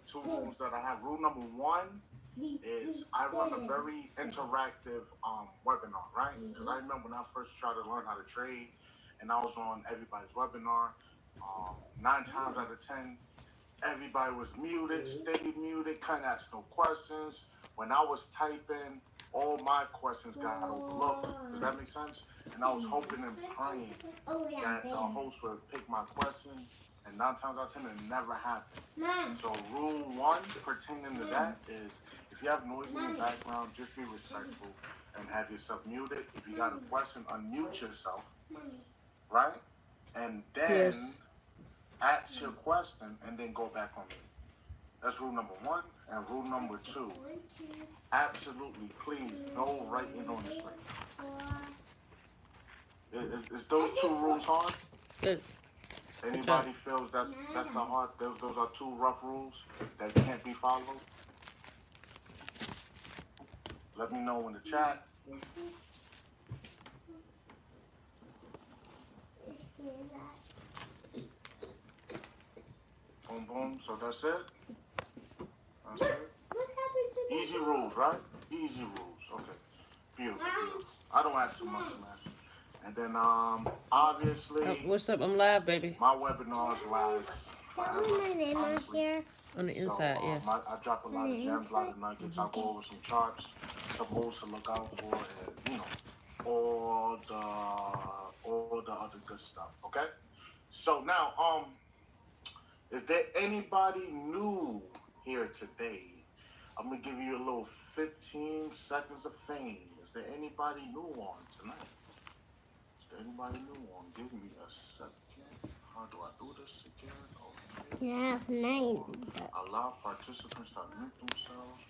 two rules that I have. Rule number one is I run a very interactive webinar, right? Because I remember when I first tried to learn how to trade, and I was on everybody's webinar. 9 times out of 10, everybody was muted, stayed muted, couldn't ask no questions. When I was typing, all my questions got overlooked. Does that make sense? And I was hoping and praying that the host would pick my question, and 9 times out of 10, it never happened. So rule one pertaining to that is if you have noise in the background, just be respectful and have yourself muted. If you got a question, unmute yourself, right? And then ask your question and then go back on mute. That's rule number one. And rule number two, absolutely, please, no writing on the screen. Is those two rules hard? Good. Anybody feels that's the hard? Those are two rough rules that can't be followed. Let me know in the chat. Boom, boom. So that's it. That's it. Easy rules, right? Easy rules. Okay. Beautiful. Beautiful. I don't ask too much, man. And then, obviously. What's up? I'm live, baby. My webinars last forever. My name on here. On the inside, so, yes. I drop a lot of gems, a lot of nuggets. I go over some charts, some moves to look out for, and all the other good stuff. Okay. So now, is there anybody new here today? I'm gonna give you a little 15 seconds of fame. Is there anybody new on tonight? Is there anybody new on? Give me a second. How do I do this again? Okay. You have 9. Allow participants to mute themselves.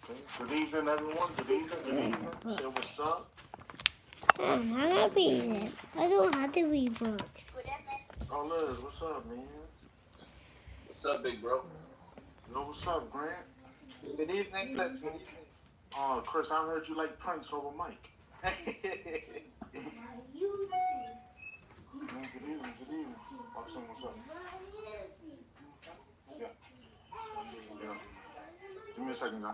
Okay. Good evening, everyone. Good evening. Good evening. Say what's up. How do I read it? I don't have to read books. Oh, Liz, what's up, man? What's up, big bro? Yo, what's up, Grant? Good evening, Cliff. Good evening. Oh, Chris, I heard you like Prince over Mike. Good evening. Watson, what's up? Yeah. Give me a second, guys.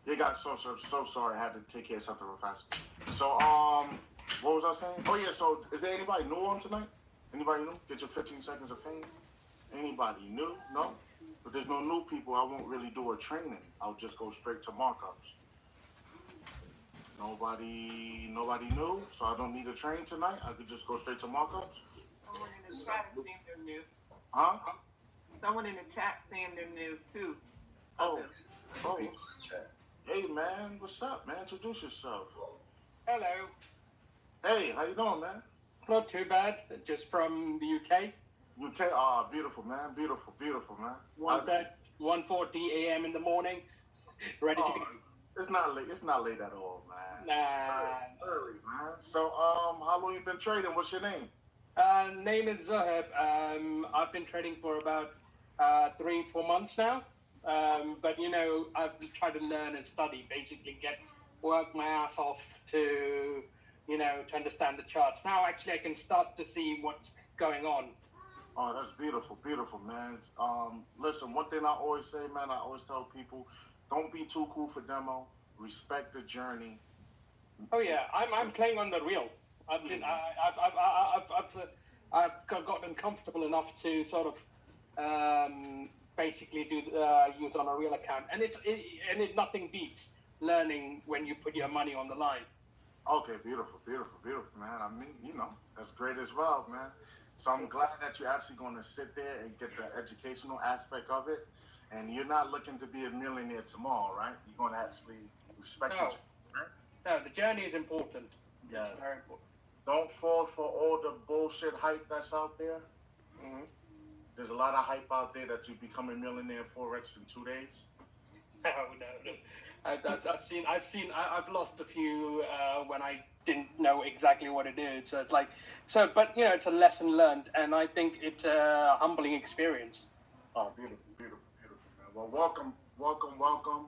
You guys, so sorry. I had to take care of something real fast. So, what was I saying? Oh yeah. So, is there anybody new on tonight? Anybody new? Get your 15 seconds of fame. Anybody new? No. But there's no new people. I won't really do a training. I'll just go straight to markups. Nobody new. So I don't need a train tonight. I could just go straight to markups. Someone in the chat saying they're new. Huh? Someone in the chat saying they're new too. Oh. Hey man, what's up, man? Introduce yourself. Hello. Hey, how you doing, man? Not too bad. Just from the UK. UK, beautiful, man. Beautiful, man. 1:40 a.m. in the morning. Ready to go. It's not late. It's not late at all, man. Nah. Early, man. So, how long you been trading? What's your name? Name is Zoheb. I've been trading for about 3-4 months now. But I've tried to learn and study, basically work my ass off to understand the charts. Now, actually, I can start to see what's going on. Oh, that's beautiful, man. Listen, one thing I always say, man, I always tell people, don't be too cool for demo. Respect the journey. Oh yeah, I'm playing on the real. I've gotten comfortable enough to sort of basically do use on a real account, and it nothing beats learning when you put your money on the line. Okay, beautiful, beautiful, beautiful, man. I mean, that's great as well, man. So I'm glad that you're actually going to sit there and get the educational aspect of it. And you're not looking to be a millionaire tomorrow, right? You're going to actually respect No. it, right? No, the journey is important. Yes. It's very important. Don't fall for all the bullshit hype that's out there. Hmm. There's a lot of hype out there that you become a millionaire in Forex in 2 days. No. I've lost a few when I didn't know exactly what it is. So it's like, but it's a lesson learned, and I think it's a humbling experience. Oh, beautiful, beautiful, beautiful, man. Well, welcome, welcome, welcome.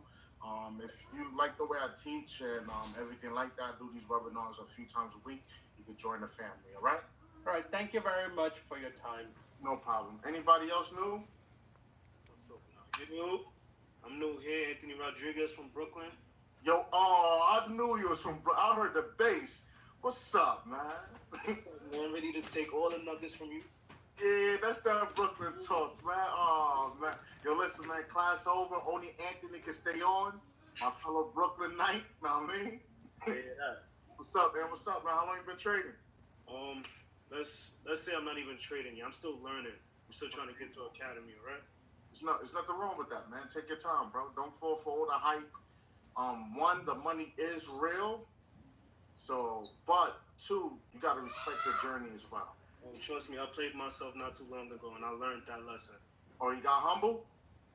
If you like the way I teach and everything like that, I do these webinars a few times a week. You can join the family, all right? All right. Thank you very much for your time. No problem. Anybody else new? Get me up. I'm new here, Anthony Rodriguez from Brooklyn. Yo, oh, I knew you was from. I heard the bass. What's up, man? Man, ready to take all the nuggets from you. Yeah, that's that Brooklyn talk, man. Oh, man. Yo, listen, man, class over. Only Anthony can stay on. My fellow Brooklyn Knight, know what I mean? Yeah. What's up, man? What's up, man? How long you been trading? Let's say I'm not even trading yet. I'm still learning. I'm still trying to get to academy, all right? There's nothing wrong with that, man. Take your time, bro. Don't fall for all the hype. One, the money is real. So, but two, you gotta respect the journey as well. Trust me, I played myself not too long ago, and I learned that lesson. Oh, you got humble?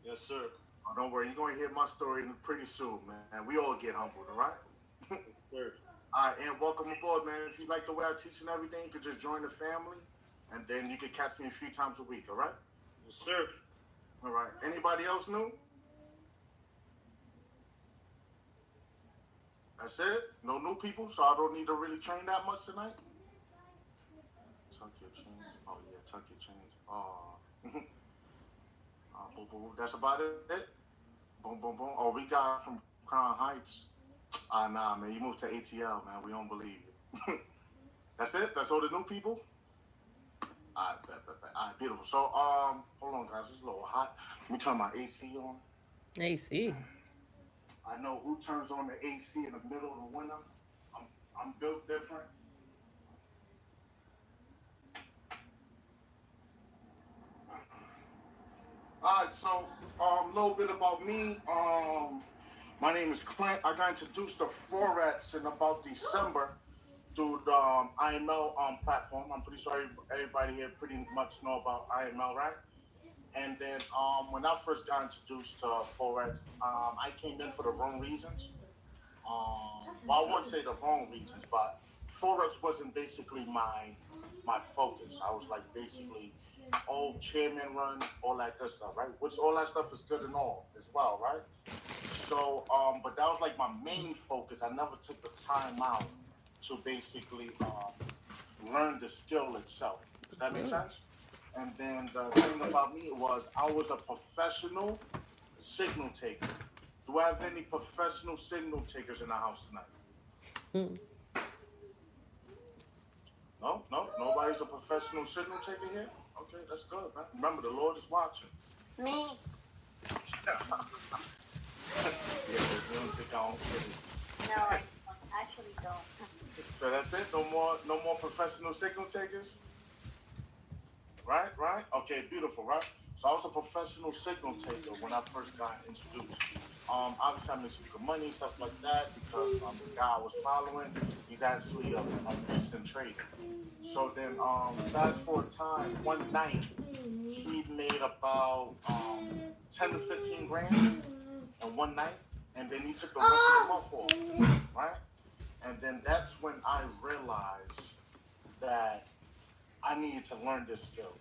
Yes, sir. Oh, don't worry, you're gonna hear my story pretty soon, man. And we all get humbled, all right? Sir. All right, and welcome aboard, man. If you like the way I teach and everything, you can just join the family, and then you can catch me a few times a week, all right? Yes, sir. All right. Anybody else new? That's it? No new people, so I don't need to really train that much tonight? Tuck your change. Oh, yeah, tuck your change. Oh. Boom, boom, boom. That's about it? Boom, boom, boom. Oh, we got from Crown Heights. Nah, man, you moved to ATL, man. We don't believe you. That's it? That's all the new people? All right, beautiful. So, hold on, guys. It's a little hot. Let me turn my AC on. AC. I know who turns on the AC in the middle of the winter. I'm built different. All right, so a little bit about me. My name is Clint. I got introduced to Forex in about December through the IML platform. I'm pretty sure everybody here pretty much know about IML, right? And then when I first got introduced to Forex, I came in for the wrong reasons. Well, I wouldn't say the wrong reasons, but Forex wasn't basically my focus. I was like basically, chairman run, all that good stuff, right? Which all that stuff is good and all as well, right? So, but that was like my main focus. I never took the time out to basically learn the skill itself. Does that make sense? And then the thing about me was I was a professional signal taker. Do I have any professional signal takers in the house tonight? No, nobody's a professional signal taker here? Okay, that's good, man. Remember, the Lord is watching. Me. Yeah, we don't take our own credit. No, I actually don't. So that's it? No more professional signal takers? Right? Okay, beautiful, right? So I was a professional signal taker when I first got introduced. Obviously I made some good money, stuff like that, because the guy I was following, he's actually a beast in trading. So then fast forward time, one night, he made about 10 to 15 grand in one night, and then he took the rest of the month off, right? And then that's when I realized that I needed to learn this skill.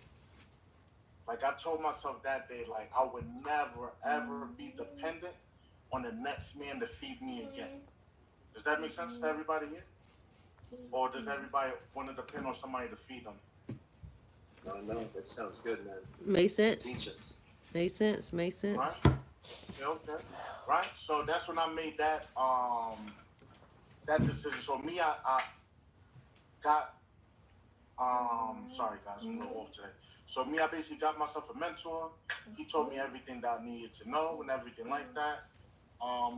Like I told myself that day, like I would never ever be dependent on the next man to feed me again. Does that make sense to everybody here? Or does everybody want to depend on somebody to feed them? No, that sounds good, man. Makes sense. Teach us. Makes sense. Makes sense. Right? Yeah, okay. Right? So that's when I made that that decision. So me, I got sorry guys, I'm a little off today. So me, I basically got myself a mentor. He told me everything that I needed to know and everything like that.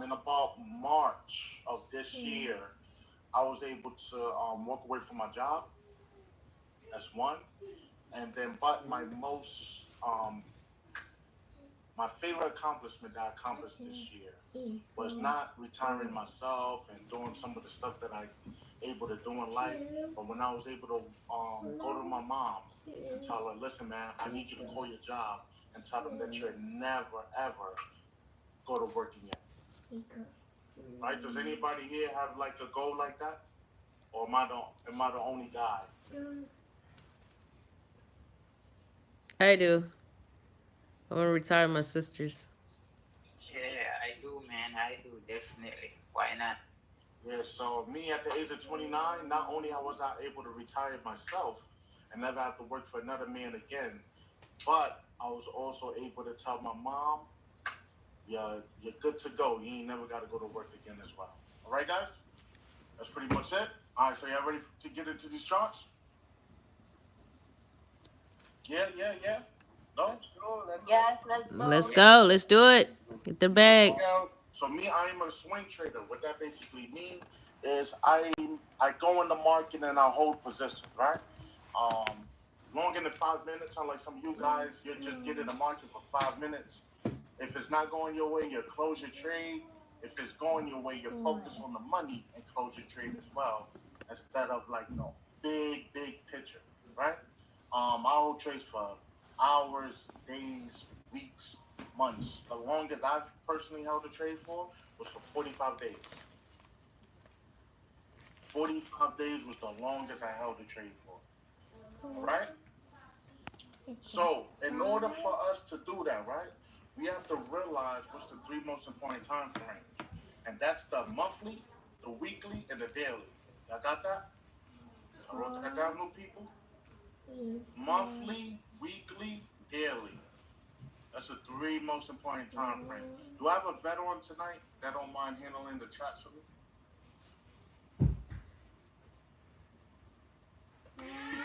In about March of this year, I was able to walk away from my job. That's one. And then, but my my favorite accomplishment that I accomplished this year was not retiring myself and doing some of the stuff that I able to do in life, but when I was able to go to my mom and tell her, listen, man, I need you to call your job and tell them that you'll never, ever go to work again. Right? Does anybody here have like a goal like that? Or am I the only guy? I do. I want to retire my sisters. Yeah, I do, man. I do, definitely. Why not? Yeah, so me at the age of 29, not only was I able to retire myself and never have to work for another man again, but I was also able to tell my mom, you're good to go. You ain't never got to go to work again as well. All right, guys? That's pretty much it. All right, so y'all ready to get into these charts? Yeah. No? Yes, let's go. Let's go. Let's do it. Get the bag. So me, I am a swing trader. What that basically means is I go in the market and I hold positions, right? Longer than 5 minutes, unlike some of you guys, you just get in the market for 5 minutes. If it's not going your way, you close your trade. If it's going your way, you focus on the money and close your trade as well, instead of like big picture, right? I hold trades for hours, days, weeks, months. The longest I've personally held a trade for was for 45 days. 45 days was the longest I held a trade for. All right? So, in order for us to do that, right, we have to realize what's the 3 most important time frames. And that's the monthly, the weekly, and the daily. Y'all got that? I wrote that down, new people. Monthly, weekly, daily. That's the 3 most important time frames. Do I have a veteran tonight that don't mind handling the chats for me?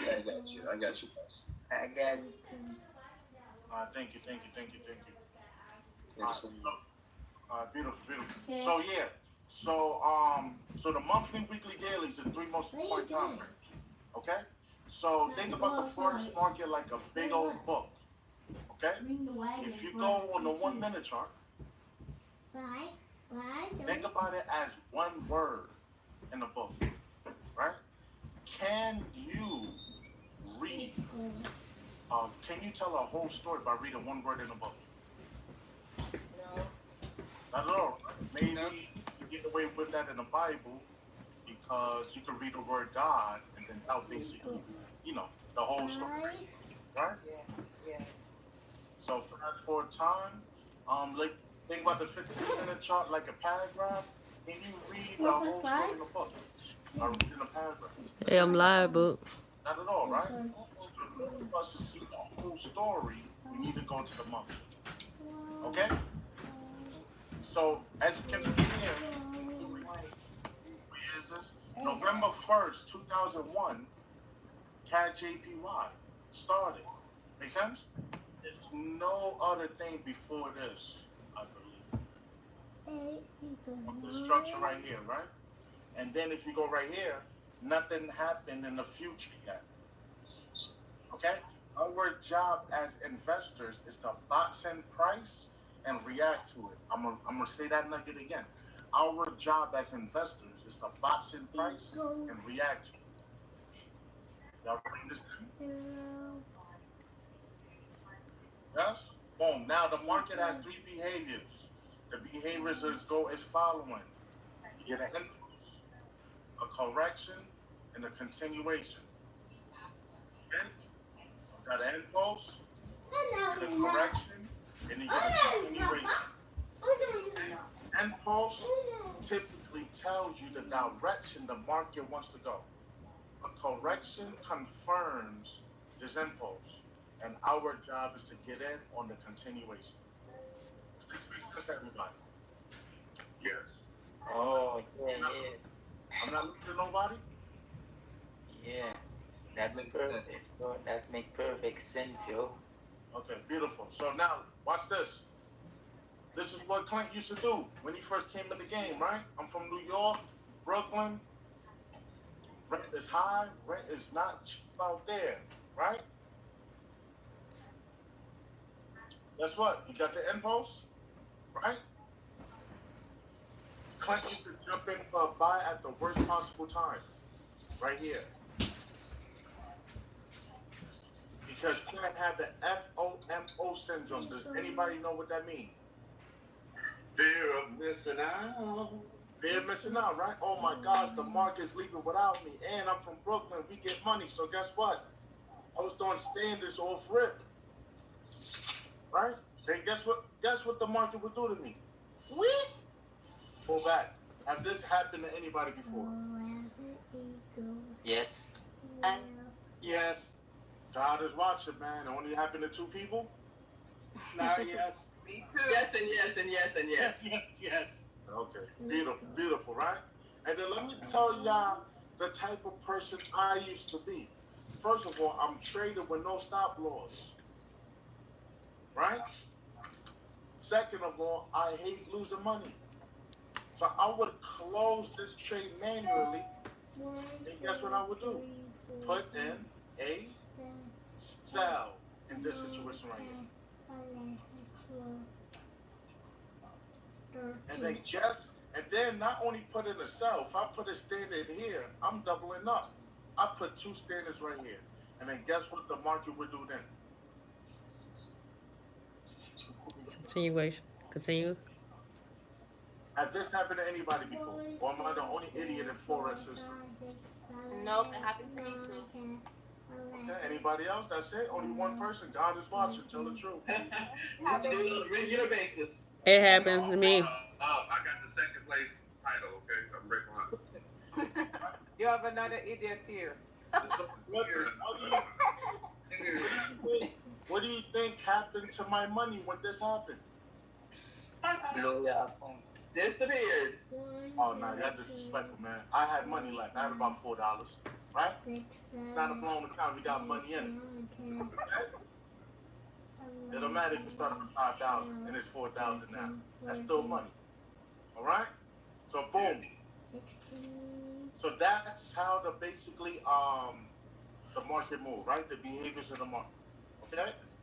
Yeah, I got you, guys. I got it. Thank you. Yeah, just let me know. Beautiful. So yeah, so the monthly, weekly, dailies are 3 most important time frames. Okay? So think about the forex market like a big old book. Okay? If you go on the 1 minute chart, think about it as one word in the book. Right? Can you read? Can you tell a whole story by reading one word in the book? Not at all. Maybe you get away with that in the Bible because you can read the word God and then tell basically, the whole story. Right? Yes. So fast forward time, like think about the 15-minute chart like a paragraph. Can you read the whole story in the book? Or read in a paragraph? Hey, I'm live, book. Not at all, right? So for us to see the whole story, we need to go to the month. Okay? So as you can see here, what year is this? November 1st, 2001, CAD JPY started. Make sense? There's no other thing before this, I believe. The structure right here, right? And then if you go right here, nothing happened in the future yet. Okay? Our job as investors is to box in price and react to it. I'm gonna say that nugget again. Our job as investors is to box in price and react to it. Y'all understand? Yes? Boom. Now the market has 3 behaviors. The behaviors is following. You get an impulse, a correction, and a continuation. Okay? Got an impulse, and a correction, and you get a continuation. Impulse typically tells you the direction the market wants to go. A correction confirms this impulse, and our job is to get in on the continuation. Does this make sense to everybody? Yes. Oh, yeah. I'm not losing nobody? Yeah. That's perfect. Bro. That makes perfect sense, yo. Okay, beautiful. So now, watch this. This is what Clint used to do when he first came in the game, right? I'm from New York, Brooklyn. Rent is high, rent is not cheap out there, right? Guess what? You got the impulse, right? Clint used to jump in for a buy at the worst possible time, right here. Because Clint had the FOMO syndrome. Does anybody know what that means? Fear of missing out. Fear of missing out, right? Oh my gosh, the market's leaving without me. And I'm from Brooklyn. We get money. So guess what? I was doing standards off rip. Right? And guess what? Guess what the market would do to me? Whee! Pull back. Have this happened to anybody before? Yes. Yes. Yes. God is watching, man. It only happened to 2 people? Now, yes. Me too. Yes and yes and yes and yes. Yes. Okay. Beautiful, beautiful, right? And then let me tell y'all the type of person I used to be. First of all, I'm trading with no stop loss. Right? Second of all, I hate losing money. So I would close this trade manually. And guess what I would do? Put in a sell in this situation right here. And then not only put in a sell, if I put a standard here, I'm doubling up. I put 2 standards right here. And then guess what the market would do then? Continuation. Continue. Has this happened to anybody before? Or am I the only idiot in Forex history? Nope, it happened to me too. Okay, anybody else? That's it? Only one person. God is watching. Tell the truth. We used to do it on a regular basis. It happened to me. I got the second place title, okay? I'm right behind. You have another idiot here. What do you think happened to my money when this happened? Blow your account. Disappeared. Oh, no, y'all disrespectful, man. I had money left. I had about $4, right? It's not a blown account. We got money in it. It don't matter if you start with 5,000 and it's 4,000 now. That's still money. All right? So, boom. So that's how the basically the market move, right? The behaviors of the market. Okay? Let's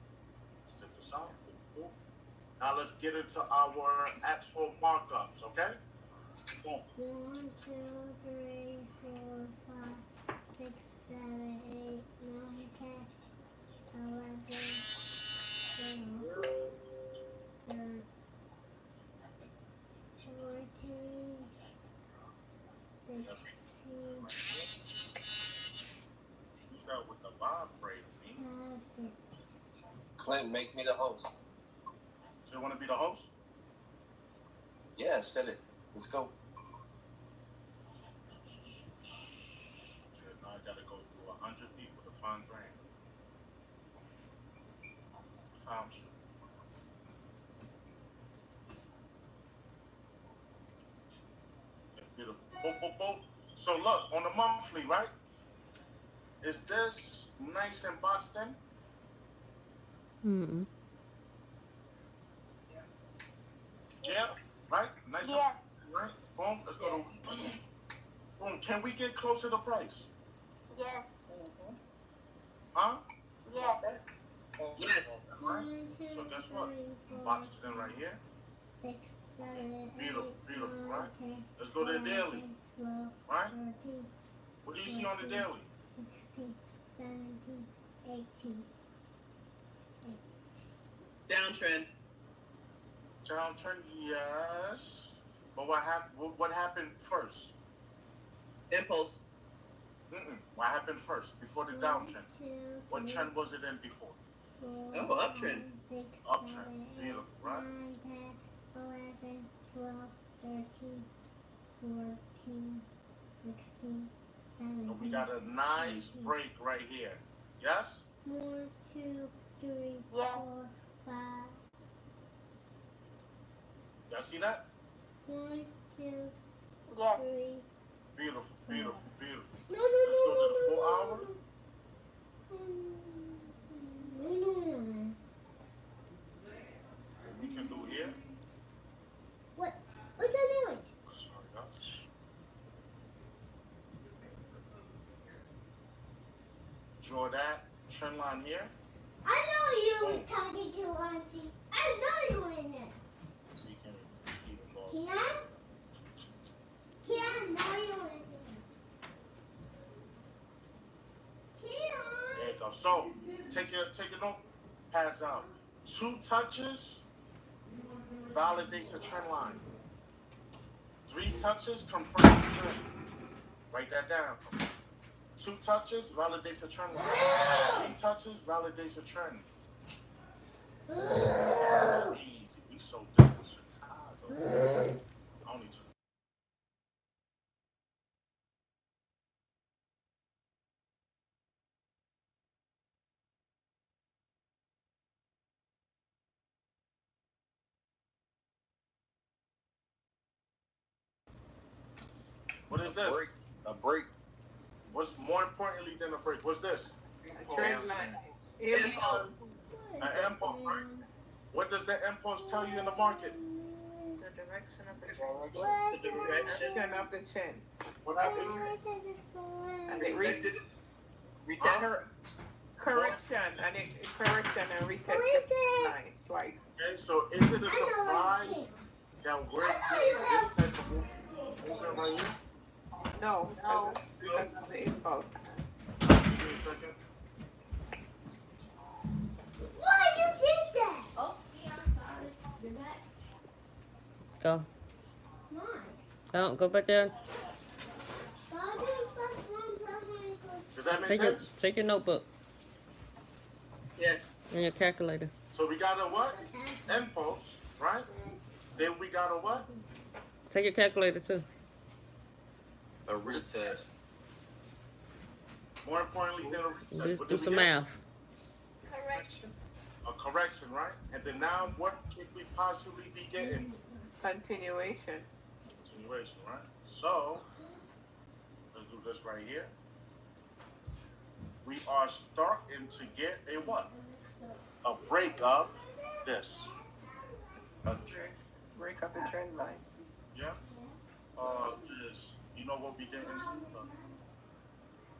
check this out. Cool. Now let's get into our actual markups, okay? Boom. 1, 2, 3, 4, 5, 6, 7, 8, 9, 10, 11, 12, 13, 14, 16, You got with the vibrator, man. 17. Clint, make me the host. So you want to be the host? Yeah, said it. Let's go. Now I gotta go through 100 people to find Grant. Found you. Okay, beautiful. Boom, boom, boom. So look, on the monthly, right? Is this nice and boxed in? Mm-mm. Yeah, right? Nice Yeah. and right? Boom, let's go to boom. Can we get close to the price? Yes. Huh? Yes. Yes. Right? So guess what? Boxed it in right here. 6, 7, Beautiful, 8, beautiful, 9, right? 10, Let's go to the daily, 12, right? 13, What do you see on the daily? 16, 17, 18. Downtrend. Downtrend, yes. But what happened first? Impulse. What happened first before the downtrend? What trend was it in before? Oh, uptrend. Uptrend. Beautiful, right? 9, 10, 11, 12, 13, 14, 16, 17. And we got a nice break right here. Yes? 1, 2, 3, Yes. 4, 5. Y'all see that? 1, 2, Yes. 3. Beautiful, beautiful, beautiful. No, Let's go to the 4 hour. What we can do here. What? What's that noise? Sorry, guys. Draw that trend line here. I know you were talking to Auntie. I know you were in there. We can keep it going. Kian? Kian, I know you were in there. Kian. There you go. So take your notepads out. 2 touches validates a trend line. 3 touches confirms the trend. Write that down. 2 touches validates a trend line. 3 touches validates a trend. Easy. We so different, Chicago. Only 2. What is this? A break. What's more importantly than a break? What's this? Trend line. Impulse. An impulse, right? What does the impulse tell you in the market? The direction of the The direction. Turn up the chin. What happened? And it re- Respected. Retest. correction and retest the line twice. Okay, so is it a surprise that we're getting this type of movement right here? No. That's the impulse. Give me a second. Why you did that? Oh, yeah, I'm sorry. Did that? Go. Why? Go back down. Does that make sense? Take your notebook Yes. and your calculator. So we got a what? Impulse, right? Then we got a what? Take your calculator too. A retest. More importantly than a retest. What Do did we some get? math. correction. A correction, right? And then now what could we possibly be getting? Continuation. Continuation, right? So let's do this right here. We are starting to get a what? A break of this. Break up the trend line. Yeah? Is you know what we didn't see?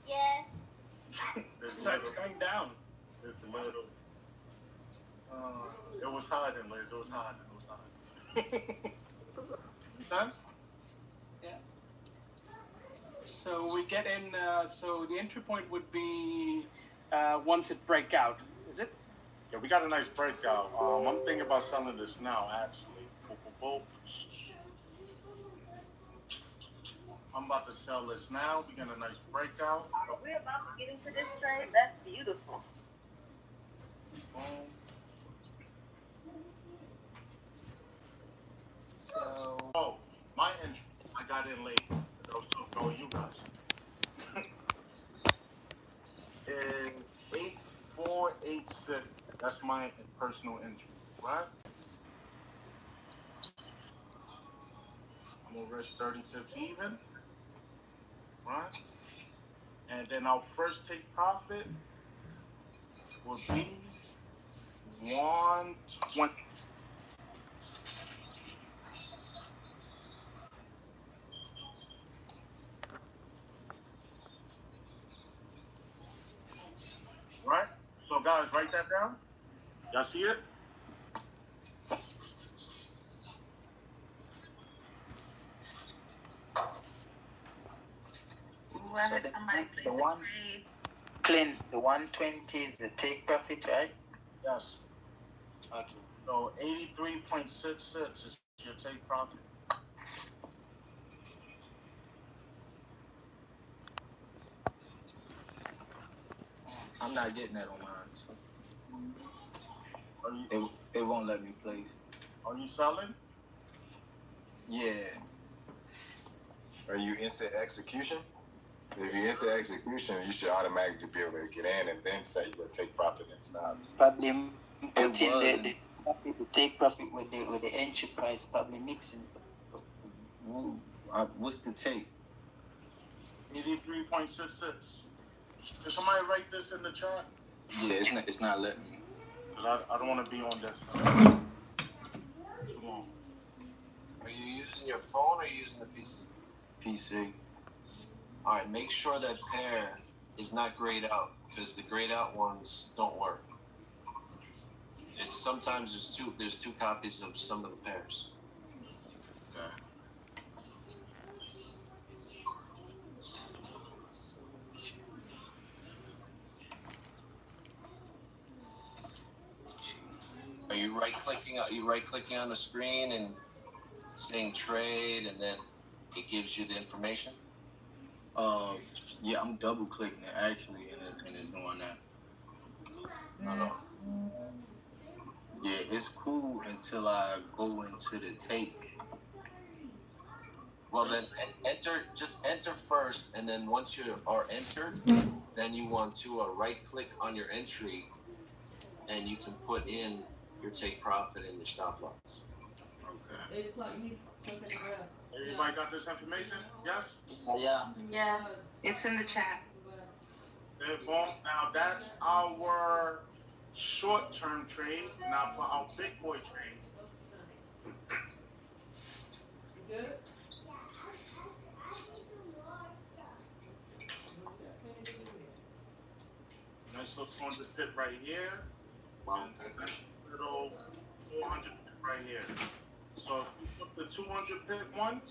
Yes. This It's going down. This little. It was hiding, Liz. It was hiding. Make sense? So we get in. So the entry point would be once it break out. Is it? Yeah, we got a nice breakout. I'm thinking about selling this now, actually. I'm about to sell this now. We got a nice breakout. Are we about to get into this trade? That's beautiful. Boom. So Oh, my entry. I got in late. Those two go you guys. Is 8486. That's my personal entry, right? I'm gonna risk 30 pips even, right? And then our first take profit will be 120. Right? So guys, write that down. Y'all see it? Whether somebody plays the a one- trade. Clint, the 120 is the take profit, right? Yes. Okay. So 83.66 is your take profit. I'm not getting that on mine. So Are you, it won't let me place. are you selling? Yeah. Are you instant execution? If you instant execution, you should automatically be able to get in and then say you're gonna take profit and stops. Probably put in wasn't. the take profit with the entry price, probably mixing. What's the take? 83.66. Can somebody write this in the chat? Yeah, it's not letting me. Because I don't want to be on this too long. Are you using your phone or are you using the PC? PC. All right, make sure that pair is not grayed out because the grayed out ones don't work. It's sometimes there's two copies of some of the pairs. Are you right clicking on the screen and saying trade, and then it gives you the information? Yeah, I'm double clicking it actually, and it's doing that. No. Yeah, it's cool until I go into the take. Well, then just enter first, and then once you are entered, then you want to right click on your entry, and you can put in your take profit and your stop loss. Okay. Everybody got this information? Yes? Yeah. Yes. It's in the chat. Okay, boom. Now that's our short-term trade. Now for our big boy trade. Nice little 200 pip right here. And nice little 400 pip right here. So if you put the 200 pip one,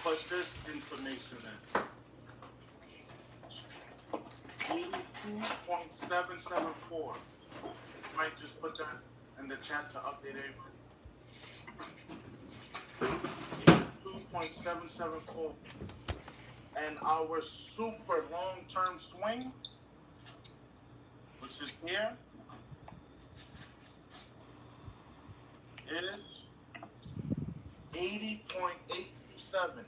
put this information in. 82.774. Might just put that in the chat to update everybody. 82.774. And our super long-term swing, which is here, is 80.827.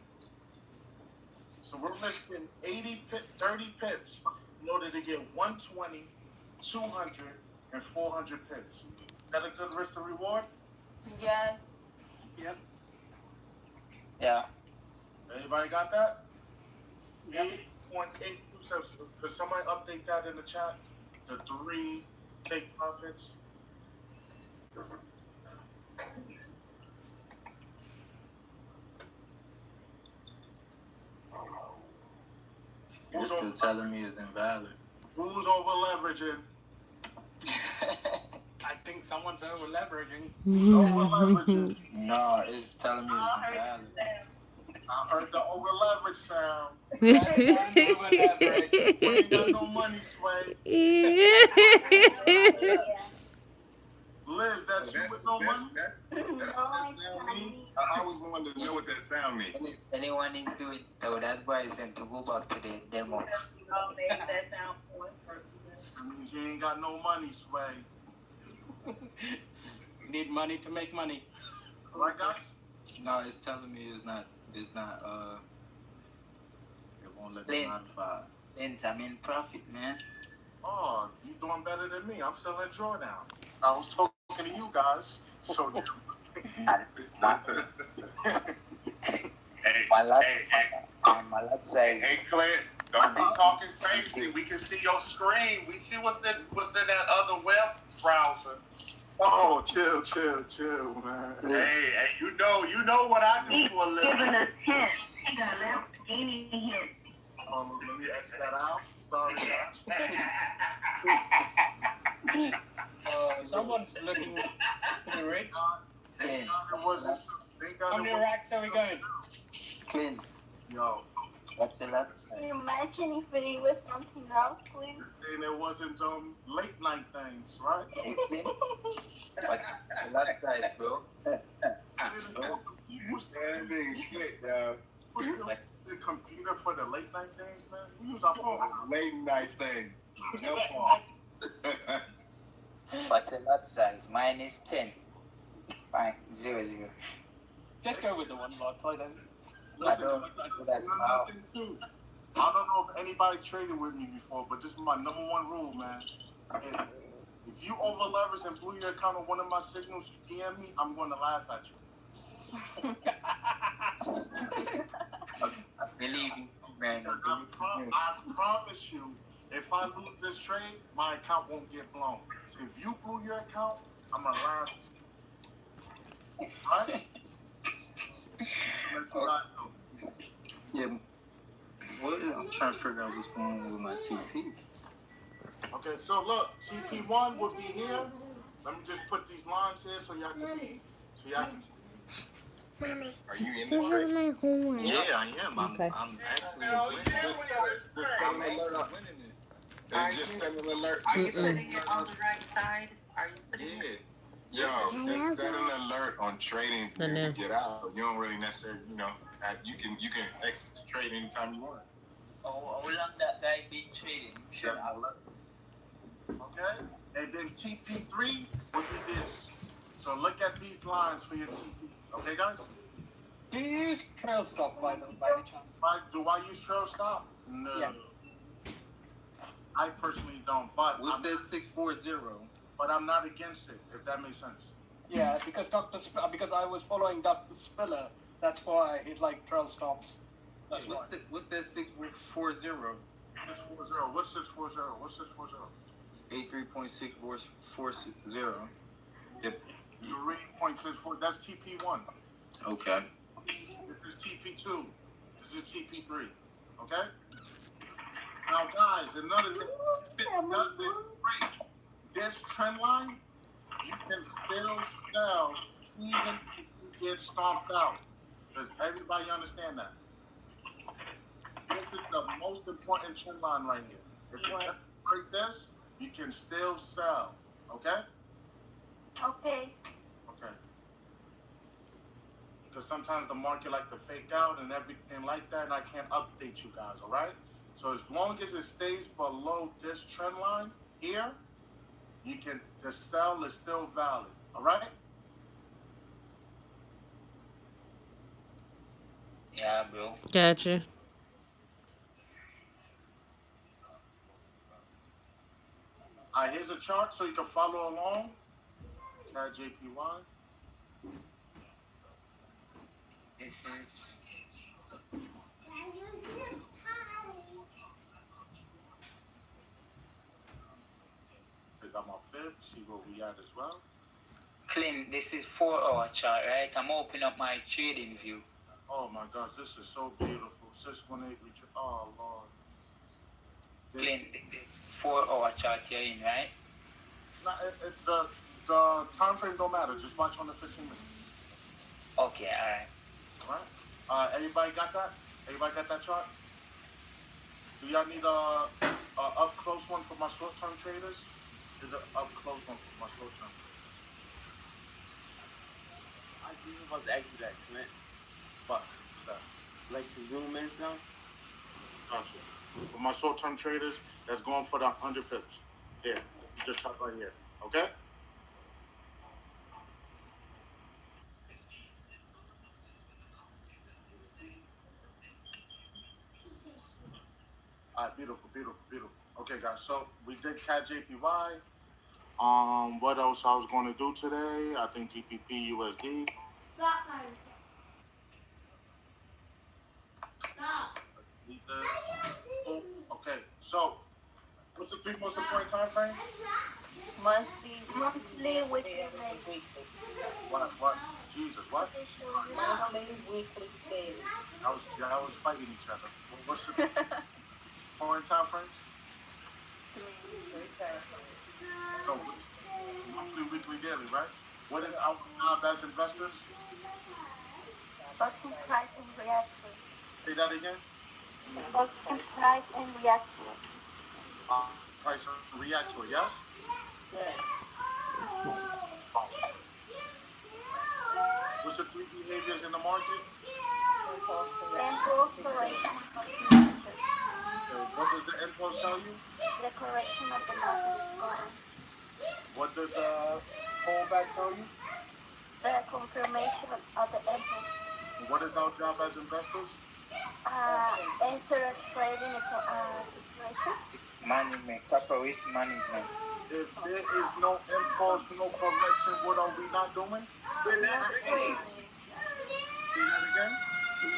So we're missing 30 pips in order to get 120, 200, and 400 pips. Is that a good risk to reward? Yes. Yep. Yeah. Everybody got that? 80.827. Could somebody update that in the chat? The 3 take profits. You're still telling me it's invalid. Who's over leveraging? I think someone's over leveraging. Who's over leveraging? No, it's telling me it's invalid. I heard the over leverage sound. That's over leverage. We ain't got no money, Sway. Liz, that's you with no money? That's what that sound mean? I always wanted to know what that sound means. Anyone is doing it, though, that's why it's going to go back to the demo. Oh, maybe that sound for one person. That means you ain't got no money, Sway. Need money to make money. Right, guys? No, it's telling me it won't let me try. Lint, I'm in profit, man. Oh, you doing better than me. I'm still in drawdown. I was talking to you guys, so. My left side. Hey, Clint, don't be talking crazy. We can see your screen. We see what's in that other web browser. Oh, chill, man. Hey, you know what I do for a living. Giving us hints. He got Lamborghini hints. Let me X that out. Sorry, Someone's looking rich. How many Clean. racks are we going? Clean. Yo. What's the left Can side? you imagine if it was something else, please? And it wasn't late night things, right? What's the left side, bro? You use the computer for the late night things, man? We use our phone. Late night thing. No What's the lot size? Mine is 10. Fine, 0, 0. Just go with the one lot. I don't. Listen, I don't do that. I don't know if anybody traded with me before, but this is my number one rule, man. If you over leverage and blew your account on one of my signals, you DM me, I'm going to laugh at you. I believe you, man. I promise you, if I lose this trade, my account won't get blown. So if you blew your account, I'm going to laugh. Right? you got to do. Yeah. Well, I'm trying to figure out what's going on with my TP. Okay, so look, TP1 will be here. Let me just put these lines here so y'all can see. So y'all can see. Mommy, Are you in this the is my homework. Yeah, I am. Okay. I'm actually just send an alert. Just send an alert. Are you Just putting it on the right side? Are you putting it? Yo, just set an alert on trading I know. when you get out. You don't really necessarily, you can exit the trade anytime you want. Oh, how long that guy been trading? Set an alert. Okay? And then TP3 will be this. So look at these lines for your TP. Okay, guys? Do you use trail stop by any chance? Do I use trail stop? No. Yeah. I personally don't, but What's that 640? But I'm not against it, if that makes sense. Yeah, because because I was following Dr. Spiller, that's why he's like trail stops. That's why. What's that 640? 640. What's 640? What's 640? 83.640. Yep. You're reading 0.64. That's TP1. Okay. This is TP2. This is TP3. Okay? Now, guys, another thing. If it doesn't break this trend line, you can still sell even if you get stomped out. Does everybody understand that? This is the most important trend line right here. If you can break this, you can still sell. Okay? Okay. Okay. Because sometimes the market like to fake out and everything like that, and I can't update you guys, all right? So as long as it stays below this trend line here, the sell is still valid, all right? Yeah, bro. Gotcha. All right, here's a chart so you can follow along. CAD JPY. This is Check out my fib, see where we at as well. Clint. This is 4-hour chart, right? I'm opening up my trading view. Oh my gosh, this is so beautiful. 618 return. Oh Lord. Clint, this is 4-hour chart you're in, right? It's not, the time frame don't matter. Just watch on the 15 minutes. Okay, alright. All right. Everybody got that? Everybody got that chart? Do y'all need a up close one for my short term traders? Is an up close one for my short term traders? I think I'm about to ask you that, Clint. But that. Like to zoom in some? Gotcha. For my short term traders, that's going for the 100 pips. Here, just shot right here. Okay? All right, beautiful, beautiful, beautiful. Okay, guys, so we did CAD JPY. What else I was going to do today? I think GPP USD. Okay, so what's the 3 most important time frame? Monthly, weekly. What? Jesus, what? Monthly, weekly, daily. I was fighting each other. What's the important time frames? No, monthly, weekly, daily, right? What is our job as investors? Watching price and reaction. Say that again. Watching price and reaction. Price and react to it, yes? Yes. What's the 3 behaviors in the market? Impulse, correction, continuation. What does the impulse tell you? The correction of the market is going. What does pullback tell you? The confirmation of the impulse. What is our job as investors? Interest trading situation. Management, proper risk management. If there is no impulse, no correction, what are we not doing? We're not trading. Say that again?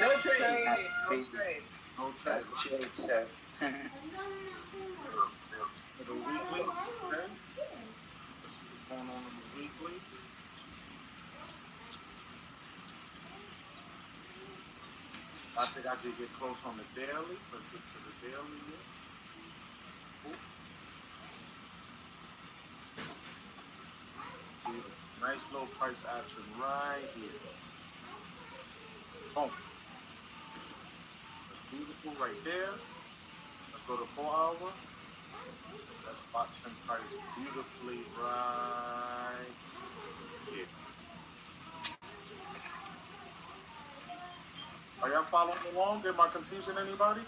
No trading. No trade. No trade. Trade, sir. For the weekly, okay? Let's see what's going on in the weekly. I think I could get close on the daily. Let's get to the daily here. Beautiful. Nice low price action right here. Boom. That's beautiful right there. Let's go to 4 hour. That's Watson price beautifully right here. Are y'all following along? Am I confusing anybody?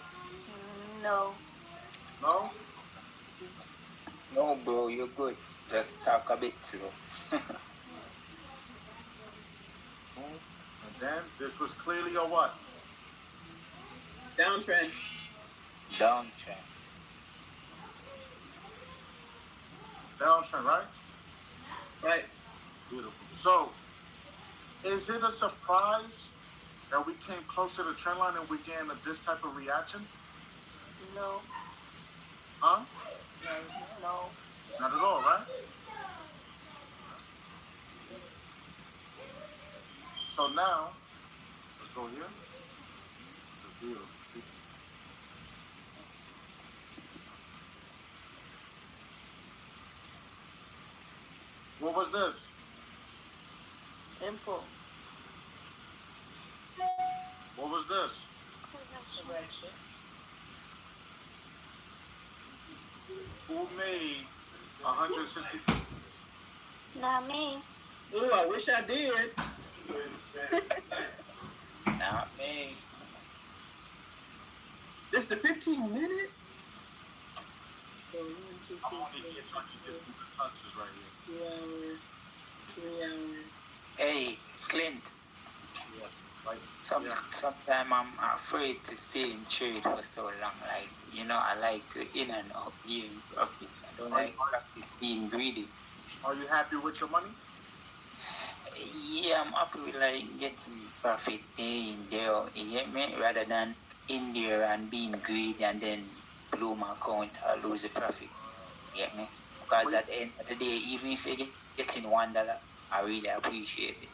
No. No? No, bro, you're good. Just talk a bit slow. And then this was clearly a what? Downtrend. Downtrend. Downtrend, right? Right. Beautiful. So, is it a surprise that we came close to the trend line and we getting this type of reaction? No. Huh? No. Not at all, right? So now, let's go here. The view. What was this? Impulse. What was this? Correction. Who made 160? Not me. Ooh, I wish I did. Not me. This is the 15-minute? I'm only here so I can get some good touches right here. 2 hour. 3 hour. Hey, Clint. Yeah, like, Sometimes I'm afraid to stay in trade for so long. Like, you know, I like to in and out gain profit. I don't like practice being greedy. Are you happy with your money? Yeah, I'm happy with like getting profit day in, day out, you get me? Rather than in there and being greedy and then blow my account or lose the profit. You get me? Because at the end of the day, even if you're getting $1, I really appreciate it.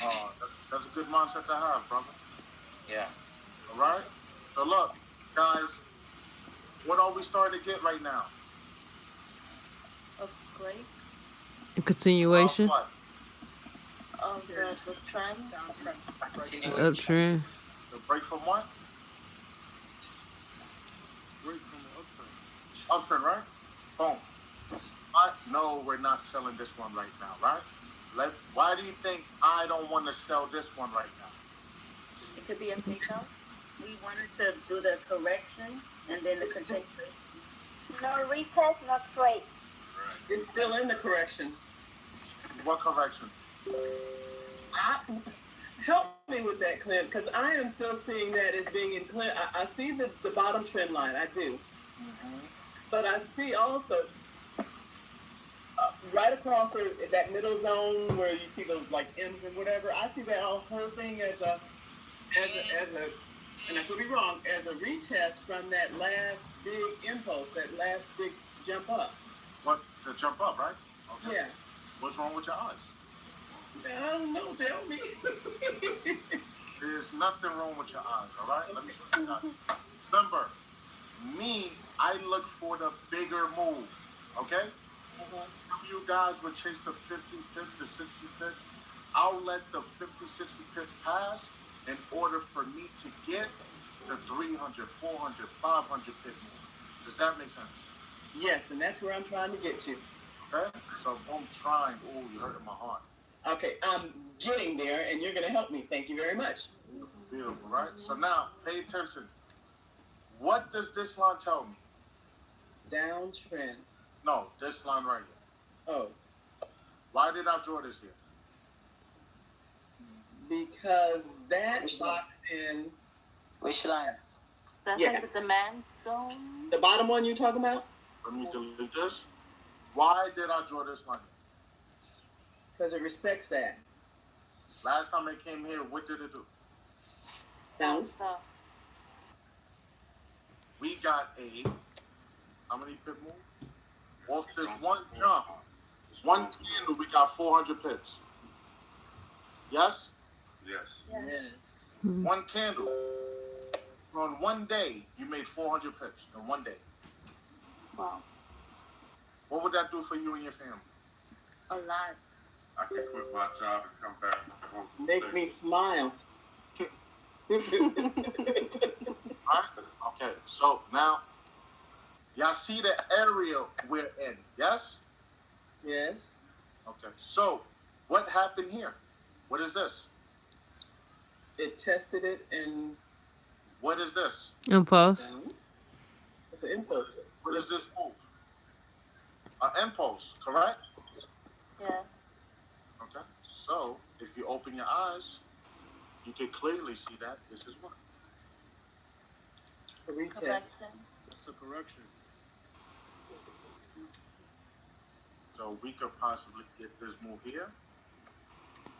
Oh, that's a good mindset to have, brother. Yeah. All right? So look, guys, what are we starting to get right now? Upgrade A continuation. What? of the trend. Uptrend. The break from what? Break from the uptrend. Uptrend, right? Boom. No, we're not selling this one right now, right? Why do you think I don't want to sell this one right now? It could be a fake out. We wanted to do the correction and then the continuation. No retest, no trade. It's still in the correction. What correction? Help me with that, Clint, because I am still seeing that as being in Clint. I see the bottom trend line, I do. Mm-hmm. But I see also right across that middle zone where you see those like M's and whatever, I see that whole thing as a, and I could be wrong, as a retest from that last big impulse, that last big jump up. What? The jump up, right? Okay. Yeah. What's wrong with your eyes? I don't know, tell me. There's nothing wrong with your eyes, all right? Let me show you that. Remember, me, I look for the bigger move, okay? You guys would chase the 50 pips to 60 pips. I'll let the 50, 60 pips pass in order for me to get the 300, 400, 500 pip move. Does that make sense? Yes, and that's where I'm trying to get to. Okay? So I'm trying. Oh, you hurting my heart. Okay, I'm getting there, and you're going to help me. Thank you very much. Beautiful, right? So now, pay attention. What does this line tell me? Downtrend. No, this line right here. Oh. Why did I draw this here? Because that boxed in. Which line? That's Yeah. like the demand zone. The bottom one you're talking about? Let me delete this. Why did I draw this line here? Because it respects that. Last time it came here, what did it do? Bounce. We got how many pip move? Off this one jump, one candle, we got 400 pips. Yes? Yes. Yes. One candle. on one day, you made 400 pips in one day. Wow. What would that do for you and your family? A lot. I can quit my job and come back home. Make me smile. Alright? Okay, so now, y'all see the area we're in, yes? Yes. Okay, so what happened here? What is this? It tested it and What is this? Impulse. bounce. It's an impulse. What is this move? An impulse, correct? Yeah. Okay, so if you open your eyes, you can clearly see that this is what? A retest. Correction. That's a correction. So we could possibly get this move here,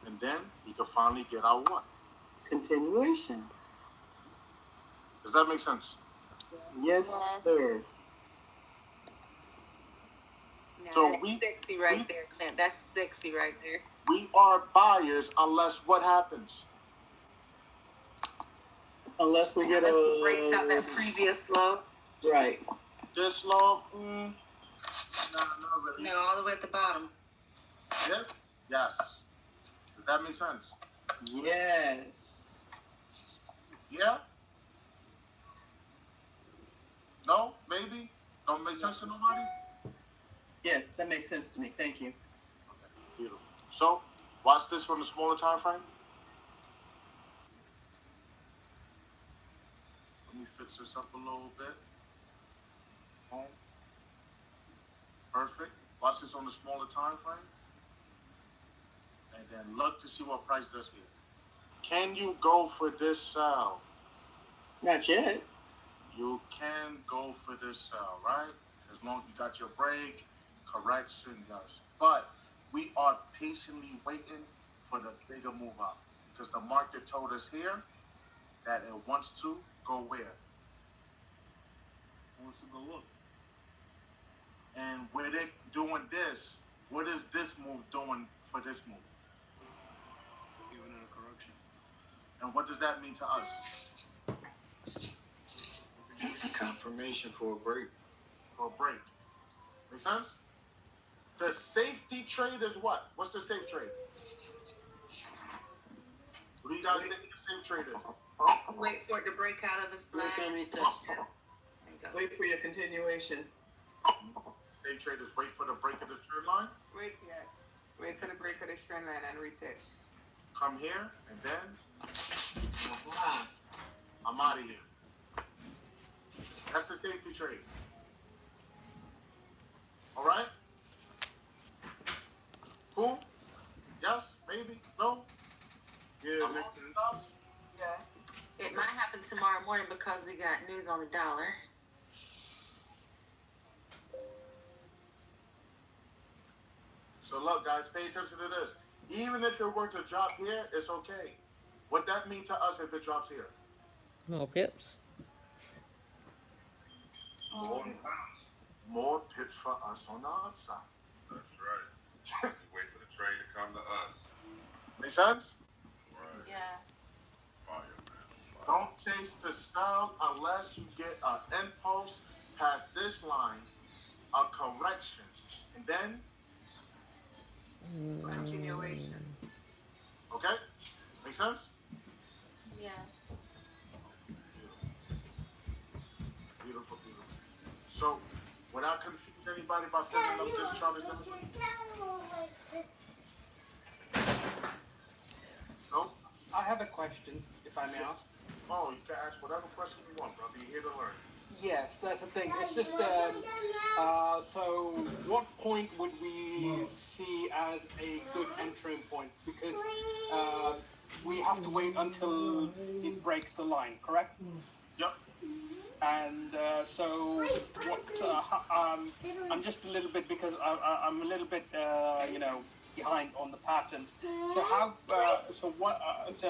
and then we could finally get our what? Continuation. Does that make sense? Yes, sir. Now, So that's sexy right there, Clint. That's sexy right there. We are buyers unless what happens? Unless we get Unless a it breaks out that previous low. right. This low? Not really. No, all the way at the bottom. Yes? Yes. Does that make sense? Yes. Yeah? No? Maybe? Don't make sense to nobody? Yes, that makes sense to me. Thank you. Beautiful. So, watch this from the smaller time frame. Let me fix this up a little bit. Boom. Perfect. Watch this on the smaller time frame. And then look to see what price does here. Can you go for this sell? Not yet. You can go for this sell, right? As long as you got your break, correction, yes. But we are patiently waiting for the bigger move up because the market told us here that it wants to go where? It wants to go up. And with it doing this, what is this move doing for this move? Giving it a correction. And what does that mean to us? Confirmation for a break. For a break. Make sense? The safety trade is what? What's the safe trade? What do you guys think the safe trade is? Wait for it to break out of the flag. Wait for your continuation. Safe trade is wait for the break of the trend line. Wait, yes. Wait for the break of the trend line and retest. Come here, and then I'm out of here. That's the safety trade. All right? Cool? Yes? Maybe? No? Yeah, makes sense. Yeah. It might happen tomorrow morning because we got news on the dollar. So look, guys, pay attention to this. Even if it were to drop here, it's okay. What that mean to us if it drops here? More pips. More pips for us on the upside. That's right. Wait for the trade to come to us. Make sense? Right. Yes. Fire, man. Don't chase the sell unless you get an impulse past this line, a correction, and then Continuation. okay? Make sense? Yes. Beautiful, beautiful. So, without confusing anybody by sending them this chart, is everything? No? I have a question, if I may ask. Oh, you can ask whatever question you want, brother. You're here to learn. Yes, that's the thing. It's just, so what point would we see as a good entering point? Because we have to wait until it breaks the line, correct? Yep. And so what, I'm just a little bit, because I'm a little bit, behind on the patterns. So how, so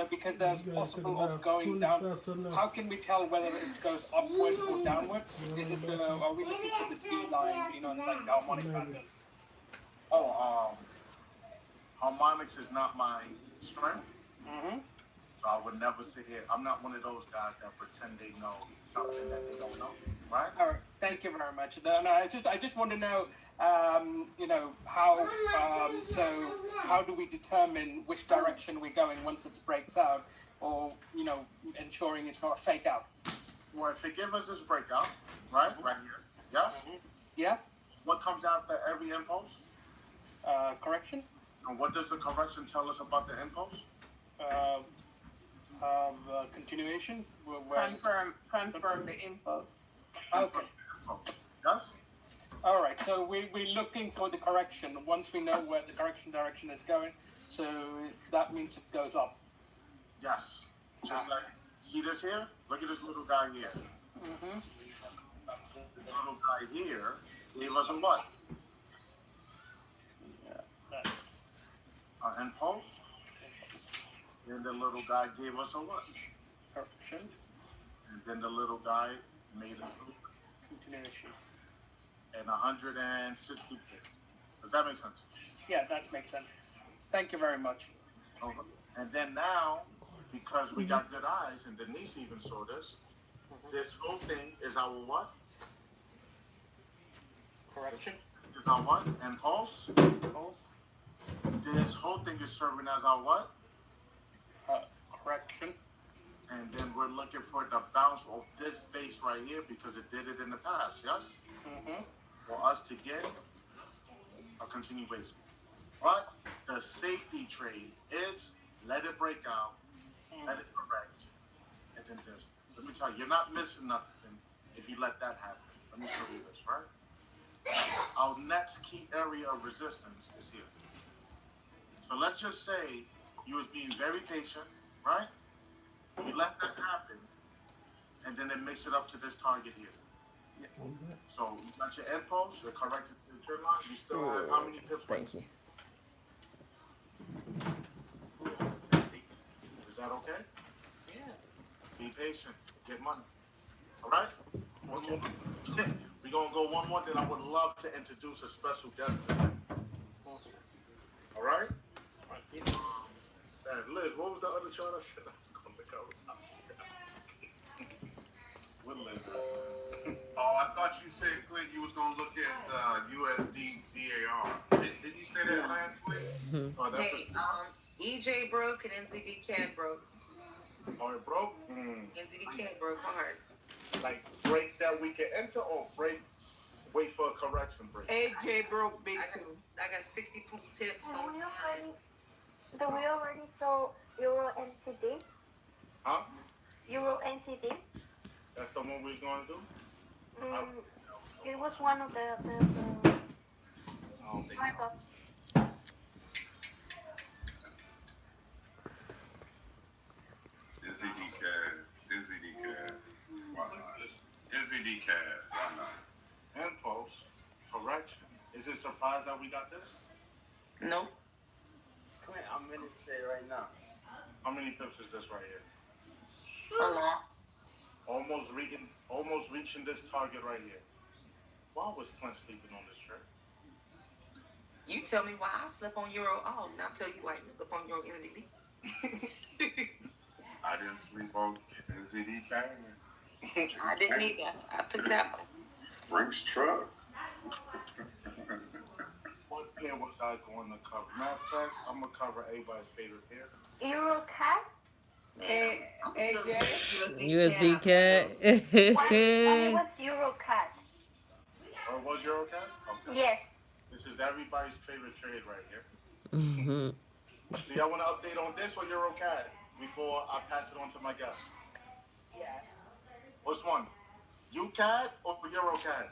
because there's possible of going down, how can we tell whether it goes upwards or downwards? Is it, are we looking for the D line, like the harmonic pattern? Oh, harmonics is not my strength. Mm-hmm. So I would never sit here. I'm not one of those guys that pretend they know something that they don't know, right? All right. Thank you very much. No, I just want to know, how. So, how do we determine which direction we're going once it breaks out, or ensuring it's not a fake out? Well, if it gives us this breakout, right here, yes. Mm-hmm. Yeah. What comes after every impulse? Correction. And what does the correction tell us about the impulse? Continuation. Confirm the impulse. Okay. Yes. All right. So we're looking for the correction. Once we know where the correction direction is going, so that means it goes up. Yes. Just like, see this here? Look at this little guy here. Mm-hmm. This little guy here gave us a what? Yeah, that's an impulse. And the little guy gave us a what? correction. And then the little guy made a Continuation. and 160 pips. Does that make sense? Yeah, that makes sense. Thank you very much. Okay. And then now, because we got good eyes, and Denise even saw this, this whole thing is our what? Correction. Is our what? Impulse. Impulse. This whole thing is serving as our what? Correction. And then we're looking for the bounce of this base right here because it did it in the past, yes? Mm-hmm. For us to get a continuation. But the safety trade is let it break out, let it correct, and then this. Let me tell you, you're not missing nothing if you let that happen. Let me show you this, right? Our next key area of resistance is here. So let's just say you was being very patient, right? You let that happen, and then it makes it up to this target here. Yeah. So you got your impulse, you're corrected to the trend line, you still have how many pips? Thank you. Is that okay? Yeah. Be patient, get money. All right? One more. We're going to go one more, then I would love to introduce a special guest today. All right? Liz, what was the other chart I said I was going to cover? What Liz? Oh, I thought you said, Clint, you was gonna look at USD CAR. Did you say that last week? Oh, that's Hey, EJ broke and NZD CAD broke. Oh, it broke? NZD CAD broke hard. Like break that we can enter or break, wait for a correction break? AJ broke big too. I got 60 pips on one. Do we already saw Euro NCD? Huh? Euro NCD? That's the one we was going to do? It was one of the I don't think so. NZD CAD. Why not? NZD CAD. Why not? Impulse, correction. Is it surprised that we got this? No. Clint, I'm in this trade right now. How many pips is this right here? Hold on. Almost reaching this target right here. Why was Clint sleeping on this trade? You tell me why I slept on Euro all, and I'll tell you why you slept on Euro NZD. I didn't sleep on NZD CAD. I didn't either. I took that one. Brinks truck. What pair was I going to cover? Matter of fact, I'm going to cover everybody's favorite pair. Euro CAD? USD CAD. It was Euro CAD. Oh, it was EuroCAD? Okay. Yes. This is everybody's favorite trade right here. Mm-hmm. Do y'all want to update on this or EuroCAD before I pass it on to my guest? Yeah. Which one? UCAD or EuroCAD?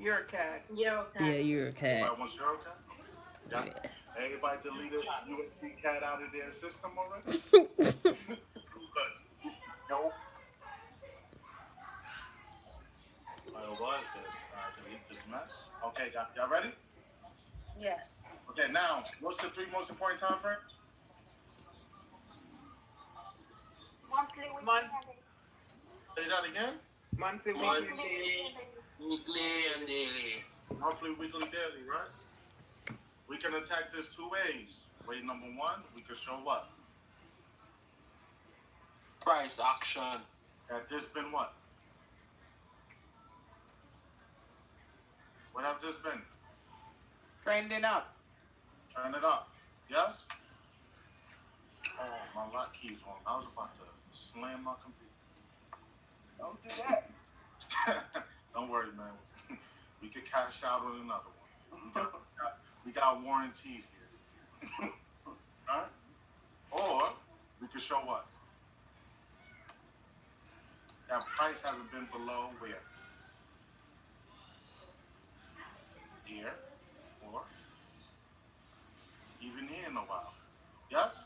EuroCAD. Yeah, you're a cat. Everybody wants EuroCAD? Yeah. Everybody deleted USD CAD out of their system already? Nope. What was this? Delete this mess. Okay, y'all ready? Yes. Okay, now, what's the 3 most important time frames? Monthly, Say that again? Monthly, weekly, daily. Weekly and daily. Monthly, weekly, daily, right? We can attack this 2 ways. Way number 1, we can show what? Price action. Had this been what? What have this been? Trending up. Turn it up. Yes? Oh, my lock key's wrong. I was about to slam my computer. Don't do that. Don't worry, man. We could cash out on another one. We got warranties here. Right? Or we could show what? That price haven't been below where? Here. Or even here in a while. Yes?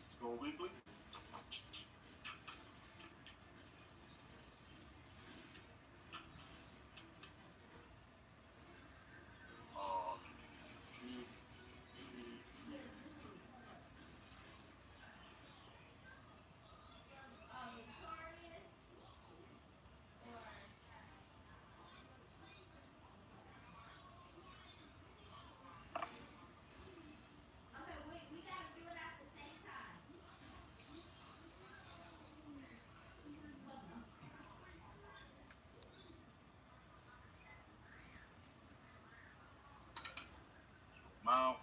Let's go weekly. Now,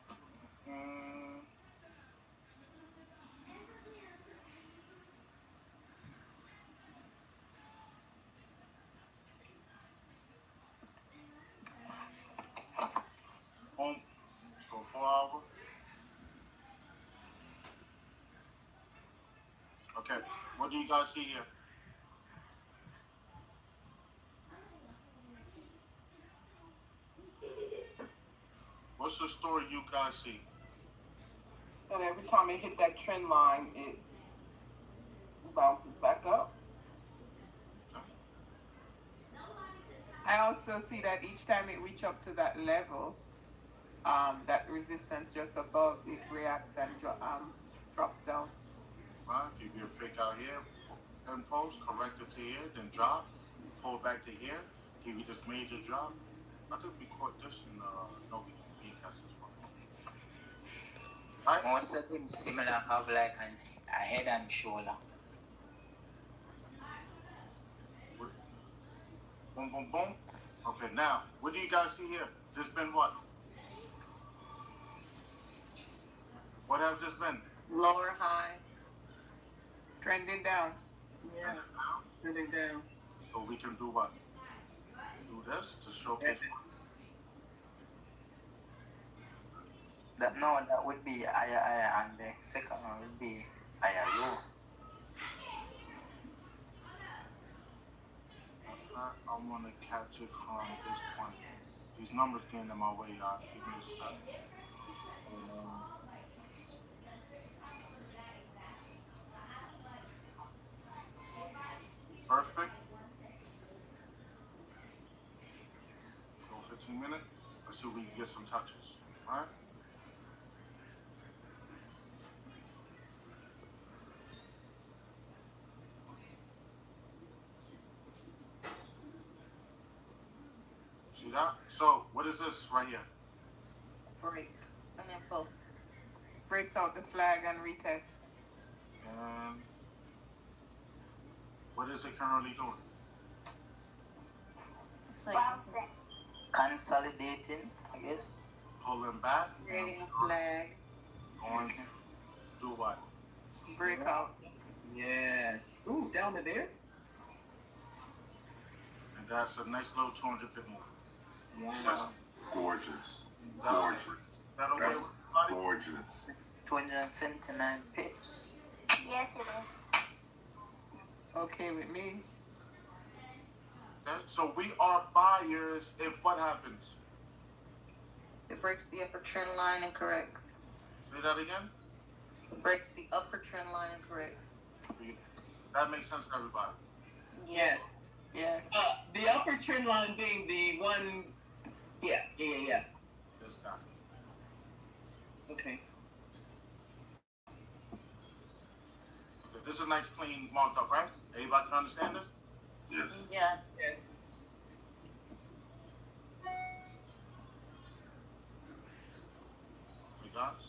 boom. Let's go 4 hour. Okay, what do you guys see here? What's the story you guys see? And every time it hit that trend line, it bounces back up. I also see that each time it reaches up to that level, that resistance just above, it reacts and drops down. Right, give you a fake out here, then post, correct it to here, then drop, pull back to here, give you this major drop. I think we caught this in no, we didn't catch this one. Right? Most of them similar have like a head and shoulder. Boom, boom, boom. Okay, now, what do you guys see here? This been what? What have this been? Lower highs. Trending down. Yeah. Trending down. So we can do what? Do this to showcase. That would be higher, and the second one would be higher low. In fact, I want to catch it from this point. These numbers getting in my way, y'all. Give me a second. Perfect. Go 15 minutes. Let's see if we can get some touches. All right? See that? So, what is this right here? Break. And then pulse. Breaks out the flag and retest. And what is it currently doing? Consolidating, I guess. Pulling back. Creating a flag. Going to do what? Breakout. Yes. Ooh, down to there. And that's a nice little 200 pip move. Wow. That's gorgeous. That okay? Gorgeous. That okay That's with everybody? gorgeous. 279 pips. Yes, it is. Okay with me. Okay, so we are buyers if what happens? It breaks the upper trend line and corrects. Say that again? It breaks the upper trend line and corrects. That makes sense to everybody. Yes. Yes. The upper trend line being the one. Yeah. This guy. Okay. Okay, this is a nice clean marked up, right? Everybody can understand this? Yes. Yes. Yes. We got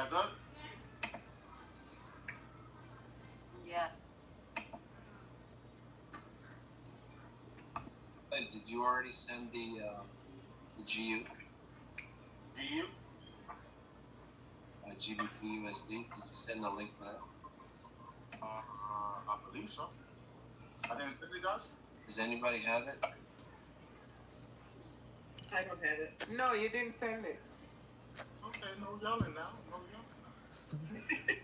that good? Yes. Hey, did you already send the GU? GU? GBP USD? Did you send a link for that? I believe so. I didn't send it, guys. Does anybody have it? I don't have it. No, you didn't send it. Okay, no yelling now. No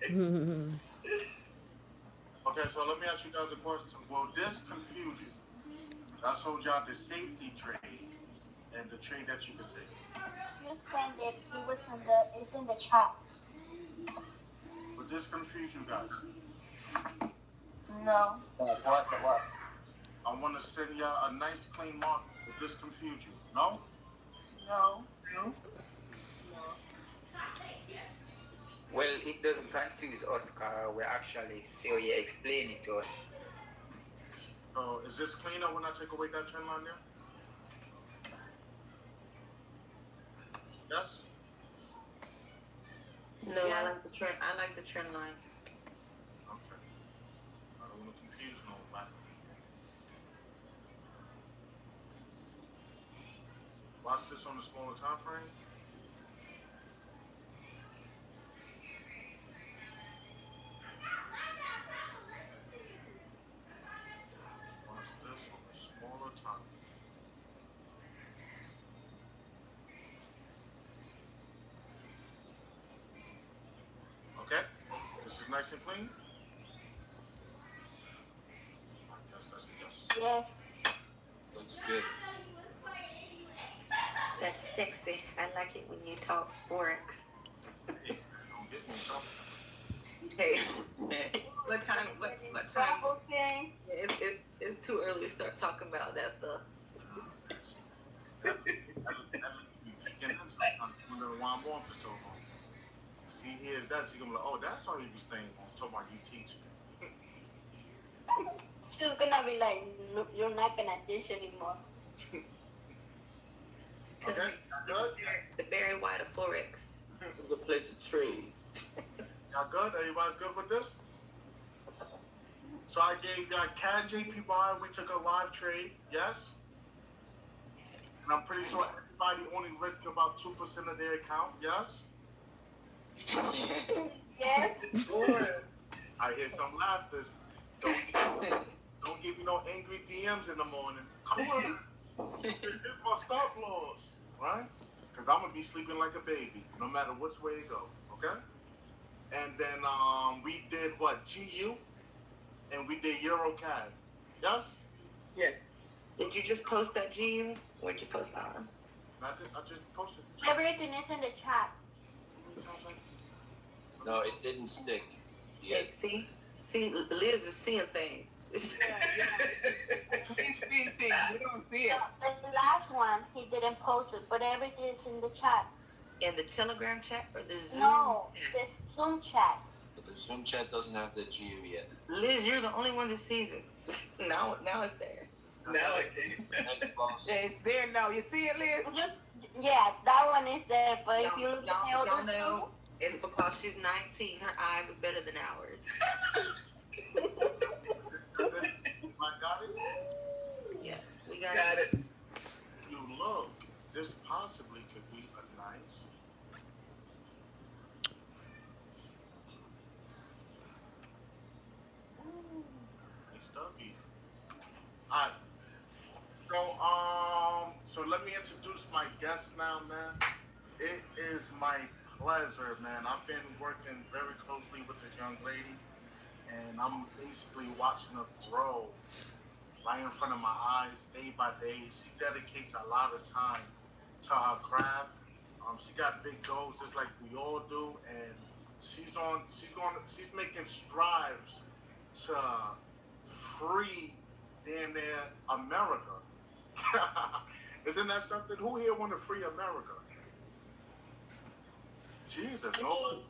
yelling. Okay, so let me ask you guys a question. Will this confuse you? I showed y'all the safety trade and the trade that you can take. You send it. It's in the chat. Will this confuse you guys? No. What? I want to send y'all a nice clean mark. Will this confuse you? No? No. No? Well, it doesn't confuse us, because we actually see how you explain it to us. So is this cleaner when I take away that trend line there? Yes? No, I like the trend. I like the trend line. Okay. I don't want to confuse nobody. Watch this on the smaller time frame. Watch this on the smaller time. Okay, this is nice and clean. I guess that's a yes. Yes. Looks good. That's sexy. I like it when you talk Forex. Hey, don't get me in trouble. Hey, what time? What time? Double thing. It's too early to start talking about that stuff. That you peeking in sometimes, wondering why I'm on for so long. See, here's that. So you're gonna be like, oh, that's all he was saying. Talking about you teaching. She's gonna be like, "Look, you're not gonna teach anymore." Okay, good. The Barry White of Forex. The place to trade. Y'all good? Everybody's good with this? So I gave y'all CAD JP buy. We took a live trade. Yes? And I'm pretty sure everybody only risking about 2% of their account. Yes? Yes. I hear some laughter. Don't give me no angry DMs in the morning. Come on. Hit my stop loss, right? Because I'm going to be sleeping like a baby, no matter which way it go, okay? And then we did what? GU? And we did EuroCAD. Yes? Yes. Did you just post that GU? Where'd you post that on? I just posted. Everything is in the chat. No, it didn't stick. Yes. See, Liz is seeing things. He's seeing things. We don't see it. The last one, he didn't post it, but everything is in the chat. In the Telegram chat or the Zoom No, chat? the Zoom chat. But the Zoom chat doesn't have the GU yet. Liz, you're the only one that sees it. now it's there. Now I can. Thank you, boss. Yeah, it's there now. You see it, Liz? Yeah, that one is there, but if you look at the Y'all other know it's because she's 19. Her eyes are better than ours. I got it? Yeah, we got it. You look, this possibly could be a nice. Nice doggy. Alright. So let me introduce my guest now, man. It is my pleasure, man. I've been working very closely with this young lady, and I'm basically watching her grow right in front of my eyes, day by day. She dedicates a lot of time to her craft. She got big goals just like we all do, and she's making strides to free damn near America. Isn't that something? Who here want to free America? Jesus, nobody.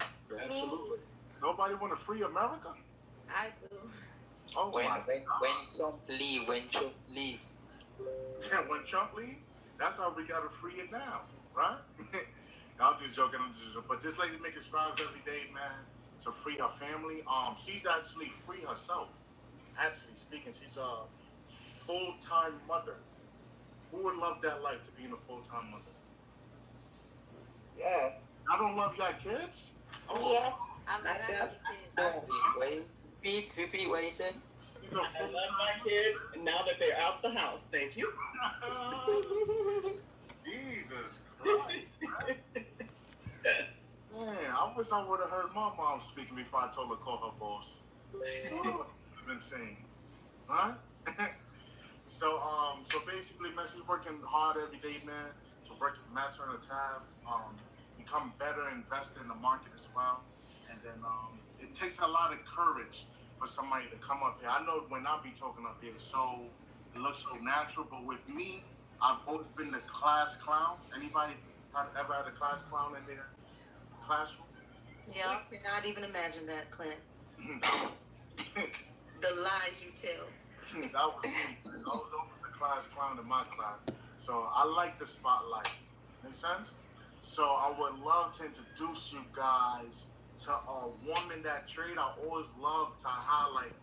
Absolutely. Nobody want to free America? I do. Oh When my Trump leave, when Trump leave. When Trump leave, that's how we got to free it now, right? I'm just joking. But this lady making strides every day, man, to free her family. She's actually free herself. Actually speaking, she's a full-time mother. Who would love that life to be in a full-time mother? Yeah. I don't love y'all kids. Oh, Yes. Repeat what he said. He's a I love my kids now that they're out the house. Thank you. Jesus Christ. Man, I wish I would have heard my mom speaking before I told her to call her boss. Insane. Huh? So basically, man, she's working hard every day, man, to work mastering her tab, become better, invest in the market as well. And then it takes a lot of courage for somebody to come up here. I know when I be talking up here, so it looks so natural, but with me, I've always been the class clown. Anybody ever had a class clown in their classroom? Yeah, I cannot even imagine that, Clint. The lies you tell. That was me. I was always the class clown in my class. So I like the spotlight. Make sense? So I would love to introduce you guys to a woman that trade. I always love to highlight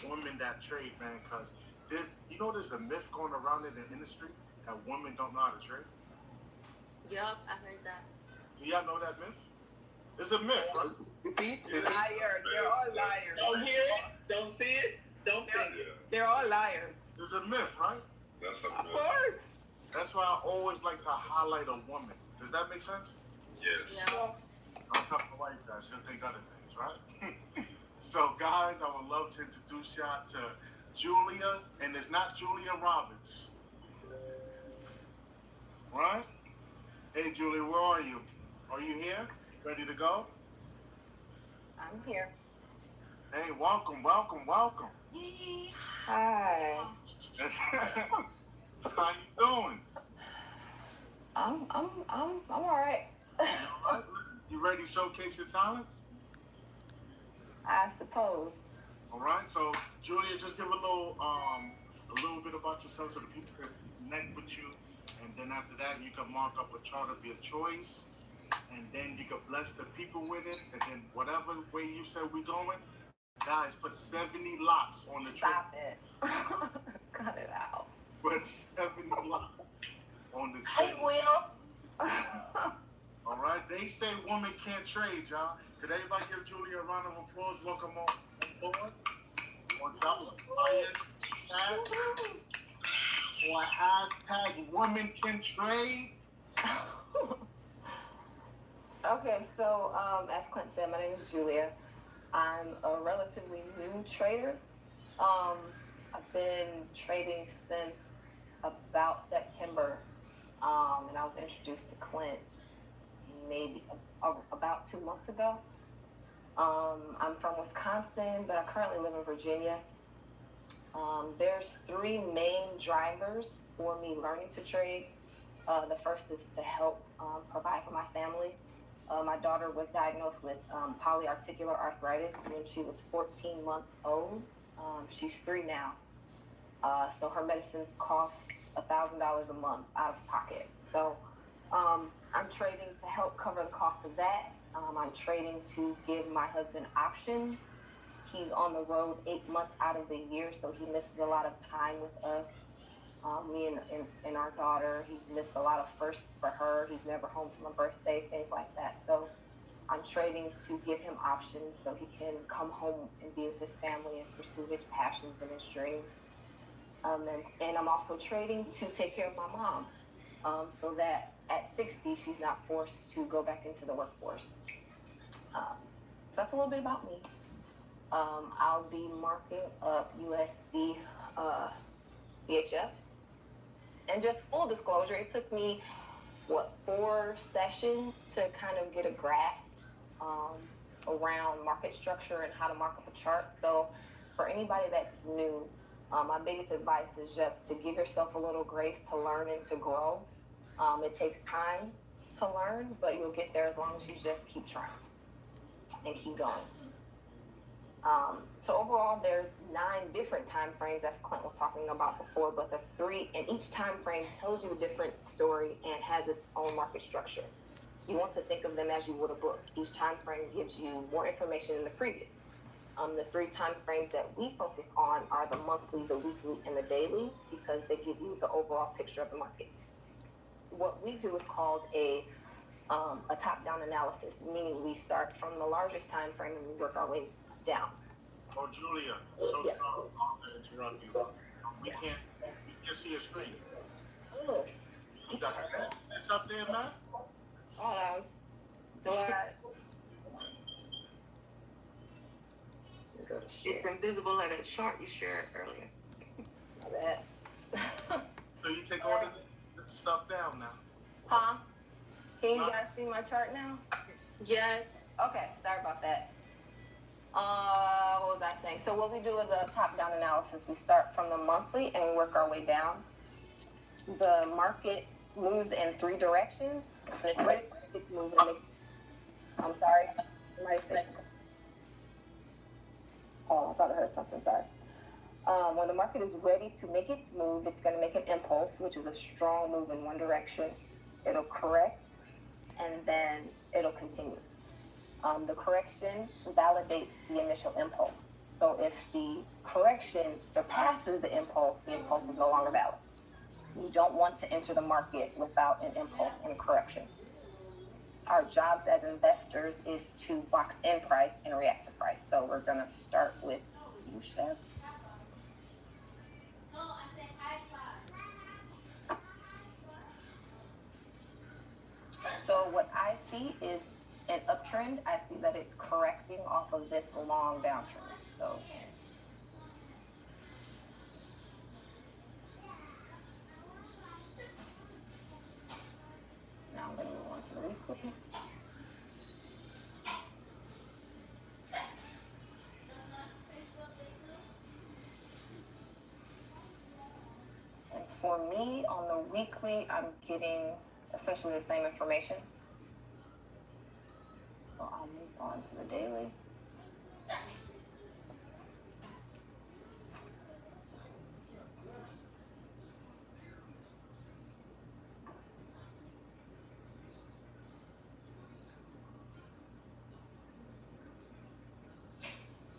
women that trade, man, because there's a myth going around in the industry that women don't know how to trade. Yup, I heard that. Do y'all know that myth? It's a myth, right? Repeat. Liar. They're all liars. Don't hear it. Don't see it. Don't think it. They're all liars. It's a myth, right? That's a Of course. That's why I always like to highlight a woman. Does that make sense? Yes. Yeah. I'm talking about you guys. She'll think other things, right? So, guys, I would love to introduce y'all to Julia, and it's not Julia Roberts. Right? Hey, Julia, where are you? Are you here? Ready to go? I'm here. Hey, welcome. Hi. How you doing? I'm all right. You ready to showcase your talents? I suppose. All right. So, Julia, just give a little bit about yourself so the people can connect with you, and then after that, you can mark up a chart of your choice, and then you can bless the people with it, and then whatever way you say we going, guys, put 70 locks on the trade. Stop it. Cut it out. Put 70 locks on the trade. I will. All right. They say women can't trade, y'all. Could everybody give Julia a round of applause? Welcome on board. Or drop some fire or hashtag women can trade. Okay, so as Clint said, my name is Julia. I'm a relatively new trader. I've been trading since about September, and I was introduced to Clint maybe about 2 months ago. I'm from Wisconsin, but I currently live in Virginia. There's 3 main drivers for me learning to trade. The first is to help provide for my family. My daughter was diagnosed with polyarticular arthritis when she was 14 months old. She's 3 now. So her medicines cost $1,000 a month out of pocket. So I'm trading to help cover the cost of that. I'm trading to give my husband options. He's on the road 8 months out of the year, so he misses a lot of time with us. Me and our daughter. He's missed a lot of firsts for her. He's never home for my birthday, things like that. So I'm trading to give him options so he can come home and be with his family and pursue his passions and his dreams. And I'm also trading to take care of my mom, so that at 60, she's not forced to go back into the workforce. So that's a little bit about me. I'll be marking up USD CHF. And just full disclosure, it took me, 4 sessions to kind of get a grasp around market structure and how to mark up a chart. So for anybody that's new, my biggest advice is just to give yourself a little grace to learn and to grow. It takes time to learn, but you'll get there as long as you just keep trying and keep going. So overall, there's 9 different time frames, as Clint was talking about before, but the 3, and each time frame tells you a different story and has its own market structure. You want to think of them as you would a book. Each time frame gives you more information than the previous. The 3 time frames that we focus on are the monthly, the weekly, and the daily, because they give you the overall picture of the market. What we do is called a top-down analysis, meaning we start from the largest time frame and we work our way down. Oh, Julia, so sorry to interrupt you. We can't see your screen. Ugh. You got this up there, man? Hold on. Do I? It's invisible like that chart you shared earlier. My bad. So you take all the stuff down now. Huh? Can you guys see my chart now? Yes. Okay, sorry about that. What was I saying? So what we do is a top-down analysis. We start from the monthly and we work our way down. The market moves in 3 directions. And it's ready for it to move. I'm sorry. Somebody said. Oh, I thought I heard something. Sorry. When the market is ready to make its move, it's going to make an impulse, which is a strong move in one direction. It'll correct, and then it'll continue. The correction validates the initial impulse. So if the correction surpasses the impulse is no longer valid. You don't want to enter the market without an impulse and a correction. Our jobs as investors is to box in price and react to price. So we're going to start with you, Chef. So what I see is an uptrend. I see that it's correcting off of this long downtrend. So now I'm going to move on to the weekly. And for me, on the weekly, I'm getting essentially the same information. So I'll move on to the daily.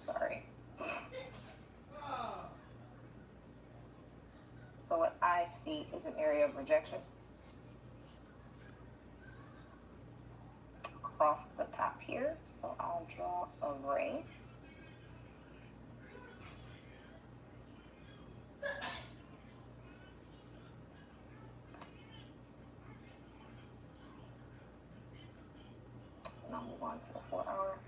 Sorry. So what I see is an area of rejection across the top here. So I'll draw a ray. And I'll move on to the 4-hour.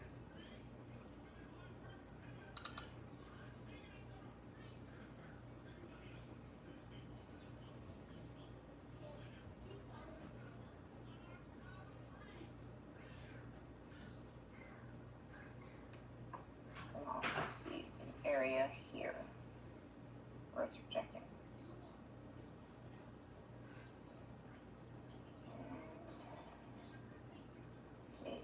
See an area here where it's rejecting. And see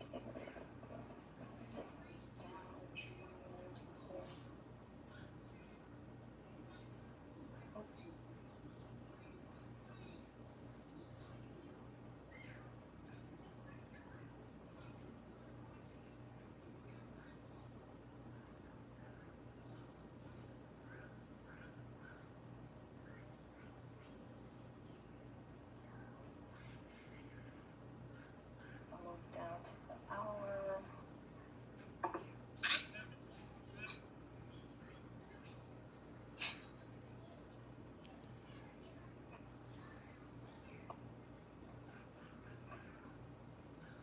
down to the hour.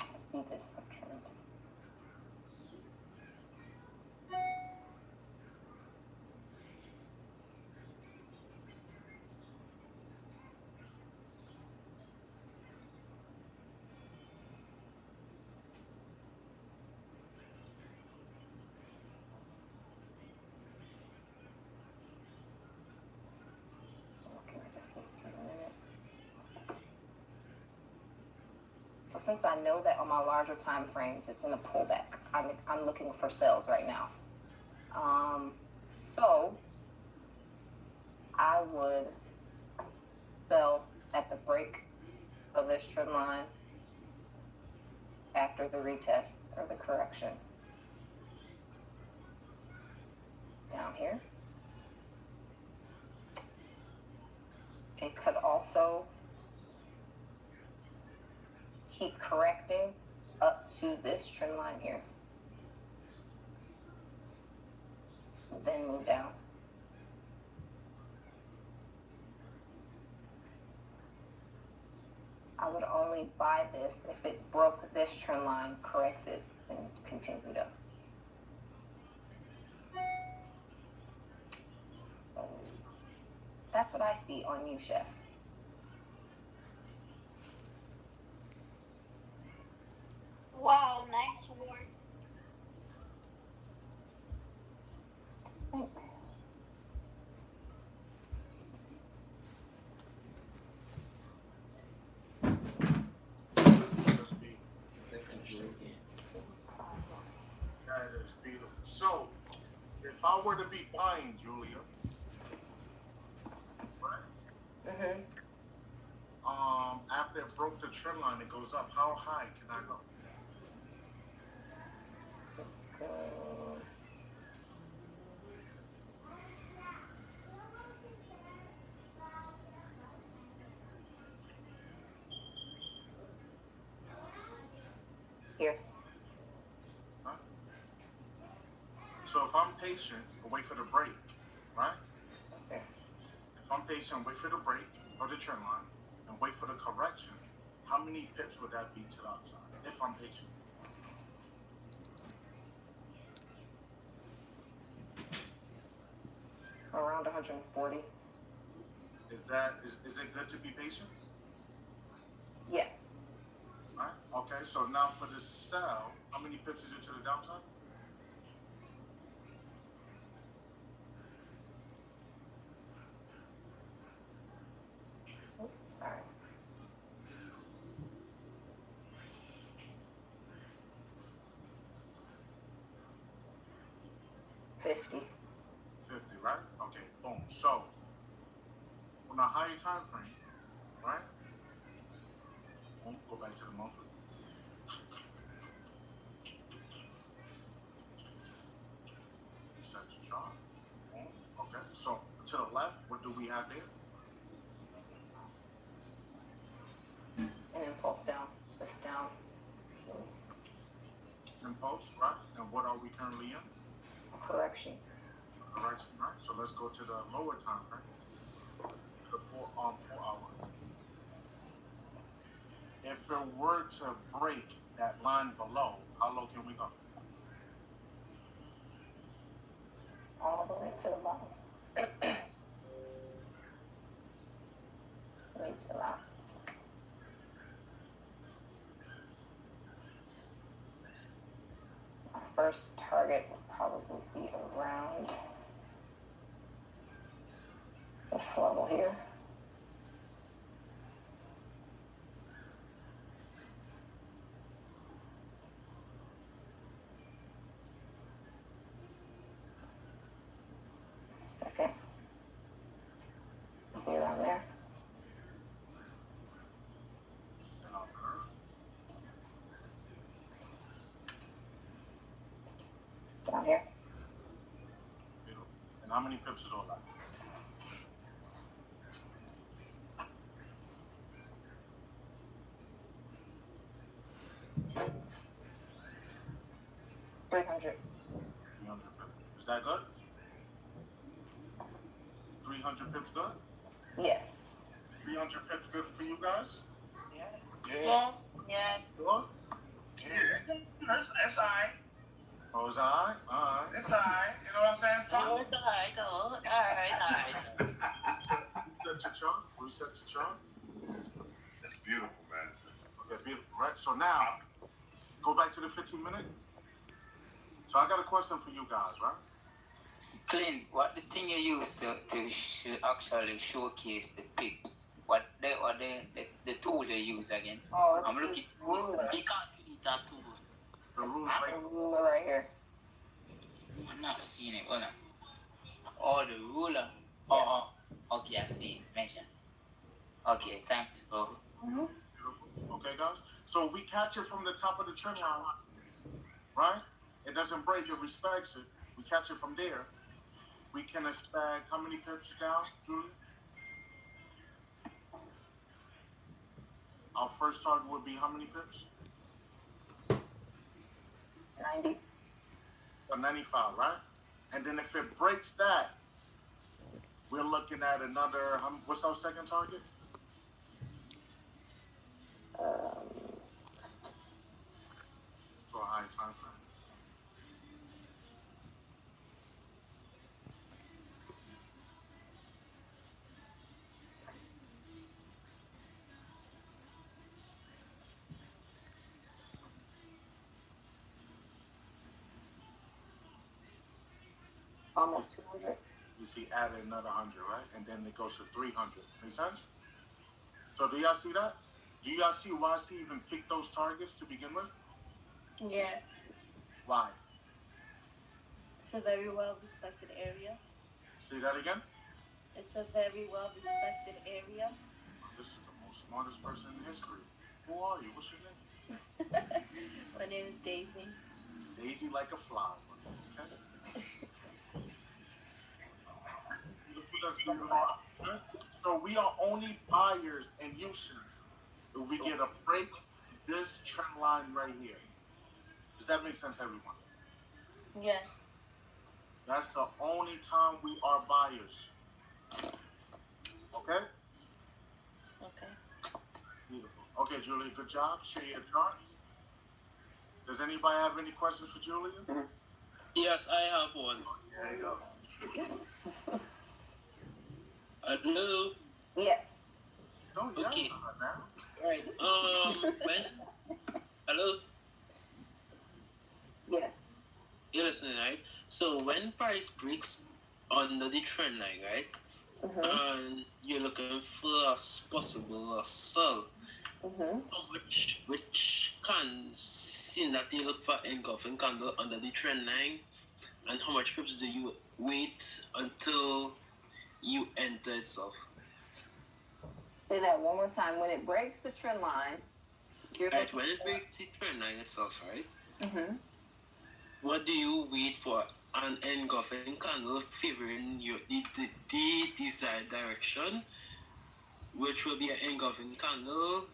I see this uptrend. So since I know that on my larger time frames, it's in a pullback, I'm looking for sales right now. So I would sell at the break of this trend line after the retest or the correction. Down here. It could also keep correcting up to this trend line here. Then move down. I would only buy this if it broke this trend line, corrected, and continued up. So that's what I see on you, Chef. Wow, nice work. Thanks. That is beautiful. So, if I were to be buying, Julia, right? Mm-hmm. After it broke the trend line, it goes up. How high can I go? Here. Huh? So if I'm patient, I'll wait for the break, right? Okay. If I'm patient, wait for the break or the trend line, and wait for the correction, how many pips would that be to the upside? If I'm patient. Around 140. Is it good to be patient? Yes. Right? Okay, so now for the sell, how many pips is it to the downside? Oops, sorry. $50. 50, right? Okay, boom. So, on a higher time frame, right? Boom, go back to the monthly. Reset the chart. Boom. Okay, so to the left, what do we have there? An impulse down. This down. Impulse, right? And what are we currently in? Correction. Correction, right? So let's go to the lower time frame. The 4 hour. If it were to break that line below, how low can we go? All the way to the bottom. Please allow. My first target will probably be around this level here. Second. Be around there. Down here. And how many pips is all that? $300. 300 pips. Is that good? 300 pips good? Yes. 300 pips good for you guys? Yes. Yes. Sure? That's all right. Oh, it's alright? Alright. It's all right. You know what I'm saying? Oh, it's alright. Oh, alright. Reset your chart. Reset your chart. That's beautiful, man. Okay, beautiful. Right, so now, go back to the 15-minute. So I got a question for you guys, right? Clint, what the thing you use to actually showcase the pips? What the tool you use again? Oh, I'm looking. ruler. You can't use that tool. The rules The ruler right here. I'm not seeing it. Hold on. Oh, the ruler. Oh, okay, I see it. Mention. Okay, thanks, bro. Mm-hmm. Okay, guys? So we catch it from the top of the trend line, right? It doesn't break, it respects it. We catch it from there. We can expect how many pips down, Julie? Our first target would be how many pips? 90. 95, right? And then if it breaks that, we're looking at another, what's our second target? Go high time frame. Almost 200. You see, added another 100, right? And then it goes to 300. Make sense? So do y'all see that? Do y'all see why I even picked those targets to begin with? Yes. Why? It's a very well respected area. See that again? It's a very well respected area. This is the most smartest person in history. Who are you? What's your name? My name is Daisy. Daisy like a flower. Okay? So we are only buyers and users if we get a break this trend line right here. Does that make sense, everyone? Yes. That's the only time we are buyers. Okay? Okay. Beautiful. Okay, Julia, good job. Share your chart. Does anybody have any questions for Julia? Yes, I have one. There you go. Hello. Yes. Oh, yeah. Okay. Now. Right. When? Hello. Yes. You're listening, right? So when price breaks under the trend line, right? And you're looking for a possible sell. Which can seem that you look for engulfing candle under the trend line, and how much pips do you wait until you enter itself? Say that one more time. When it breaks the trend line, you're Right, when it breaks the trend line itself, right? What do you wait for? An engulfing candle favoring the desired direction, which will be an engulfing candle,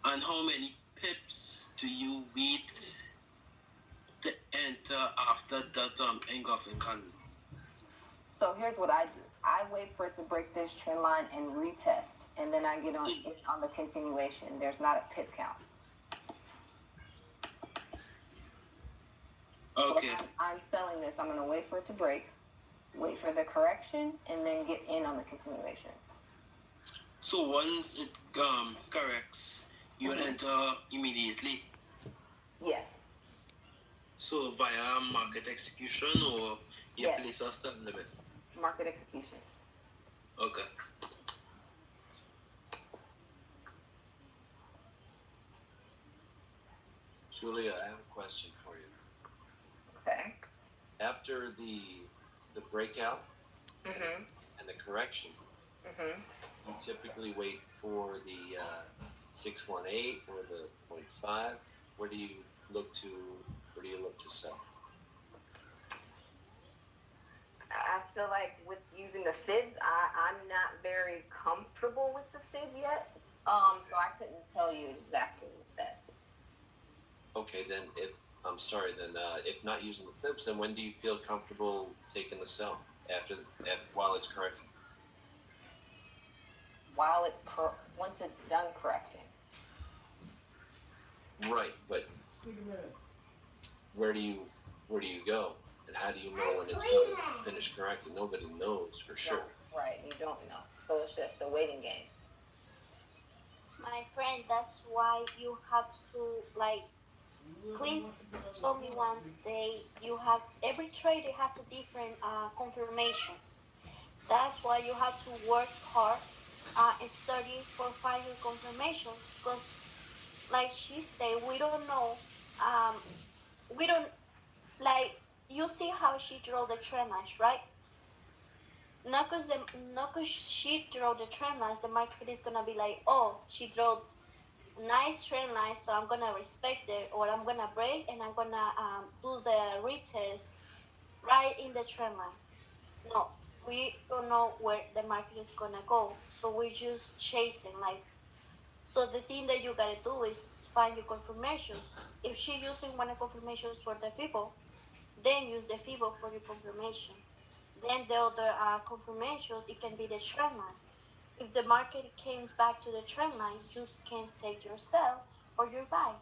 and how many pips do you wait to enter after that engulfing candle? So here's what I do. I wait for it to break this trend line and retest, and then I get on the continuation. There's not a pip count. Okay. So I'm selling this. I'm going to wait for it to break, wait for the correction, and then get in on the continuation. So once it corrects, you will enter immediately? Yes. So via market execution, or you place a stop limit? Market execution. Okay. Julia, I have a question for you. Okay. After the breakout and the correction, you typically wait for the 618 or the 0.5. Where do you look to sell? I feel like with using the fibs, I'm not very comfortable with the fib yet. So I couldn't tell you exactly with that. Okay, then if not using the fibs, then when do you feel comfortable taking the sell while it's correcting? Once it's done correcting. Right, but where do you go, and how do you know when it's going to finish correcting? Nobody knows for sure. Right, you don't know. So it's just a waiting game. My friend, that's why you have to Clint told me one day every trade has a different confirmations. That's why you have to work hard and study for 5-year confirmations, because like she said, we don't know, we don't, you see how she drew the trend lines, right? Not because she drew the trend lines, the market is gonna be like, oh, she drew nice trend line, so I'm gonna respect it, or I'm gonna break and I'm gonna do the retest right in the trend line. No, we don't know where the market is gonna go, so we're just chasing. Like, so the thing that you gotta do is find your confirmations. If she using one of confirmations for the FIBO, then use the FIBO for your confirmation. Then the other confirmation, it can be the trend line. If the market comes back to the trend line, you can take your sell or your buy.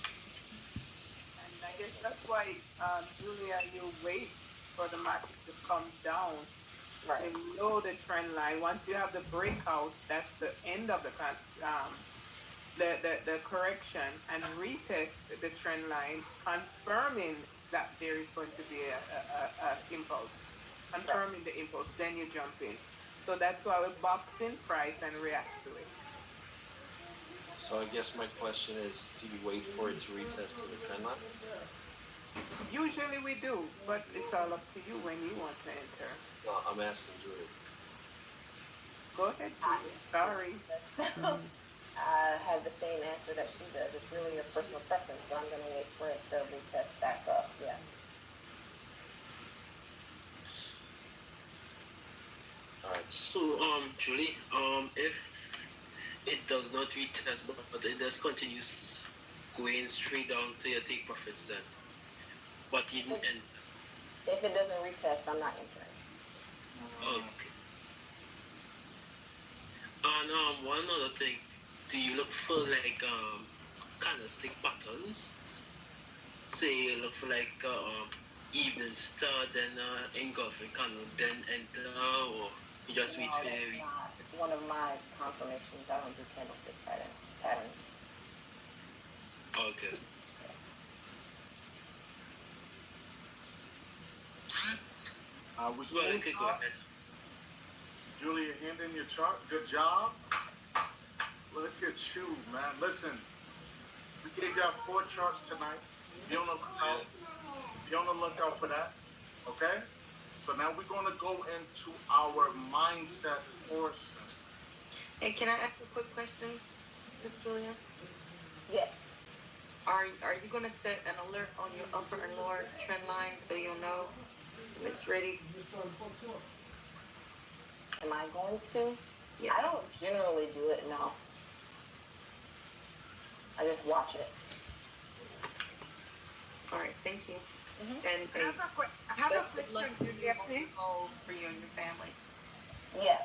And I guess that's why, Julia, you wait for the market to come down. Right. You know the trend line. Once you have the breakout, that's the end of the correction, and retest the trend line, confirming that there is going to be a impulse, confirming the impulse. Then you jump in. So that's why we box in price and react to it. So I guess my question is, do you wait for it to retest to the trend line? Usually we do, but it's all up to you when you want to enter. No, I'm asking Julie. Go ahead, Julie. Sorry. I have the same answer that she does. It's really your personal preference, but I'm going to wait for it to retest back up. Yeah. Alright. So, Julie, if it does not retest, but it just continues going straight down to your take profits then. But you didn't end. If it doesn't retest, I'm not entering. Okay. And one other thing, do you look for like candlestick patterns? Say you look for like evening star, then engulfing candle, then enter, or you just wait for that's not one of my confirmations. I don't do candlestick patterns. Okay. We okay, go ahead. Julia, handing your chart. Good job. Look at you, man. Listen, we gave y'all 4 charts tonight. Be on the lookout for that. Okay? So now we're going to go into our mindset portion. Hey, can I ask a quick question, Miss Julia? Yes. Are you going to set an alert on your upper and lower trend line so you'll know when it's ready? Am I going to? Yeah. I don't generally do it, no. I just watch it. All right, thank you. Mm-hmm. And I have a question, Julia, please. Goals for you and your family. Yeah.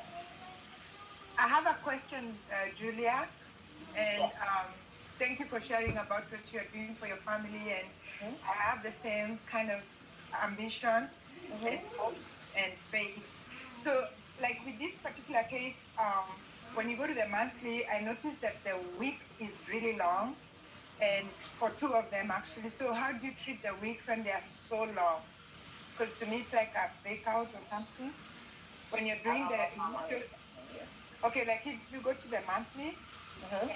I have a question, Julia, and thank you for sharing about what you're doing for your family. And I have the same kind of ambition and hopes and faith. So, like with this particular case, when you go to the monthly, I noticed that the week is really long, and for 2 of them actually. So, how do you treat the weeks when they are so long? Because to me, it's like a fake out or something. When you're doing okay, like if you go to the monthly, and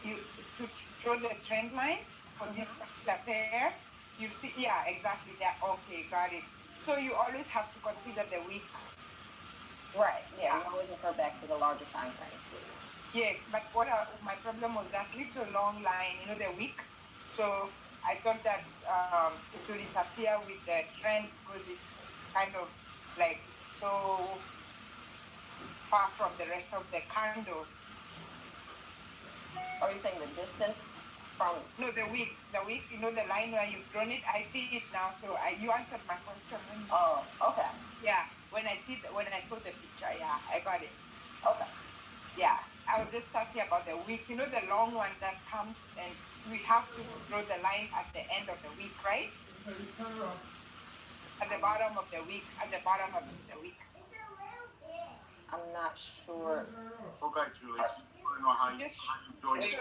you to draw the trend line for this particular pair, you see, yeah, exactly. Yeah, okay, got it. So you always have to consider the week. Right. Yeah. You always refer back to the larger time frames. Yes, but my problem was that little long line, the week. So I thought that it would interfere with the trend because it's kind of like so far from the rest of the candles. Are you saying the distance from? No, the week, the line where you've drawn it, I see it now. So you answered my question. Oh, okay. Yeah, when I saw the picture, yeah, I got it. Okay. Yeah, I was just asking about the week. The long one that comes, and we have to draw the line at the end of the week, right? At the bottom of the week. I'm not sure. Go back, Julie. I want to know how you enjoy it.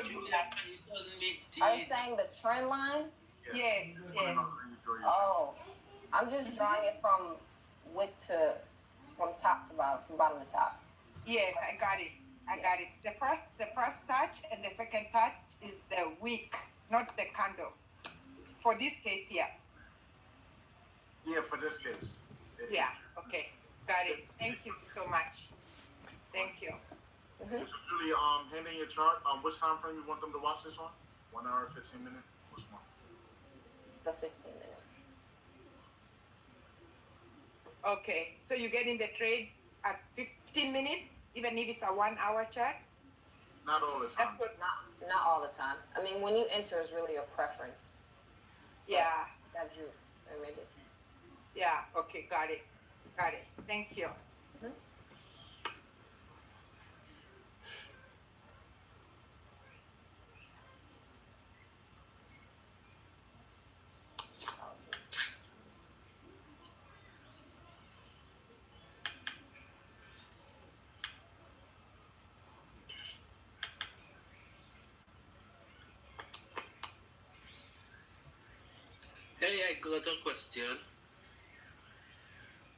Are you saying the trend line? Yes. Oh, I'm just drawing it from top to bottom, from bottom to top. Yes, I got it. The first touch and the second touch is the wick, not the candle. For this case here. Yeah, for this case. Yeah. Okay. Got it. Thank you so much. Thank you. So Julie, handing your chart. Which time frame you want them to watch this on? 1 hour, 15 minutes? Which one? The 15 minutes. Okay, so you get in the trade at 15 minutes, even if it's a 1 hour chart? Not all the time. That's what, Not all the time. I mean, when you enter, it's really a preference. yeah, That you, or maybe it's yeah, okay, got it. Got it. Thank you. Hey, I got a question.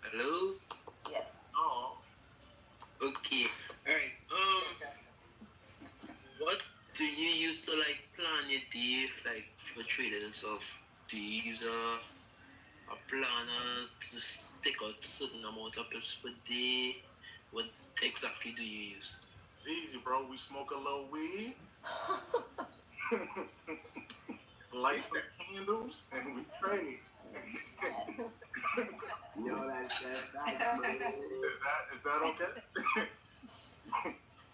Hello? Yes. Oh. Okay. Alright. What do you use to like plan your day, like for trading and stuff? Do you use a planner to take out certain amount of pips per day? What exactly do you use? It's easy, bro. We smoke a little weed. Light some candles and we trade. Yo, that's Is that okay?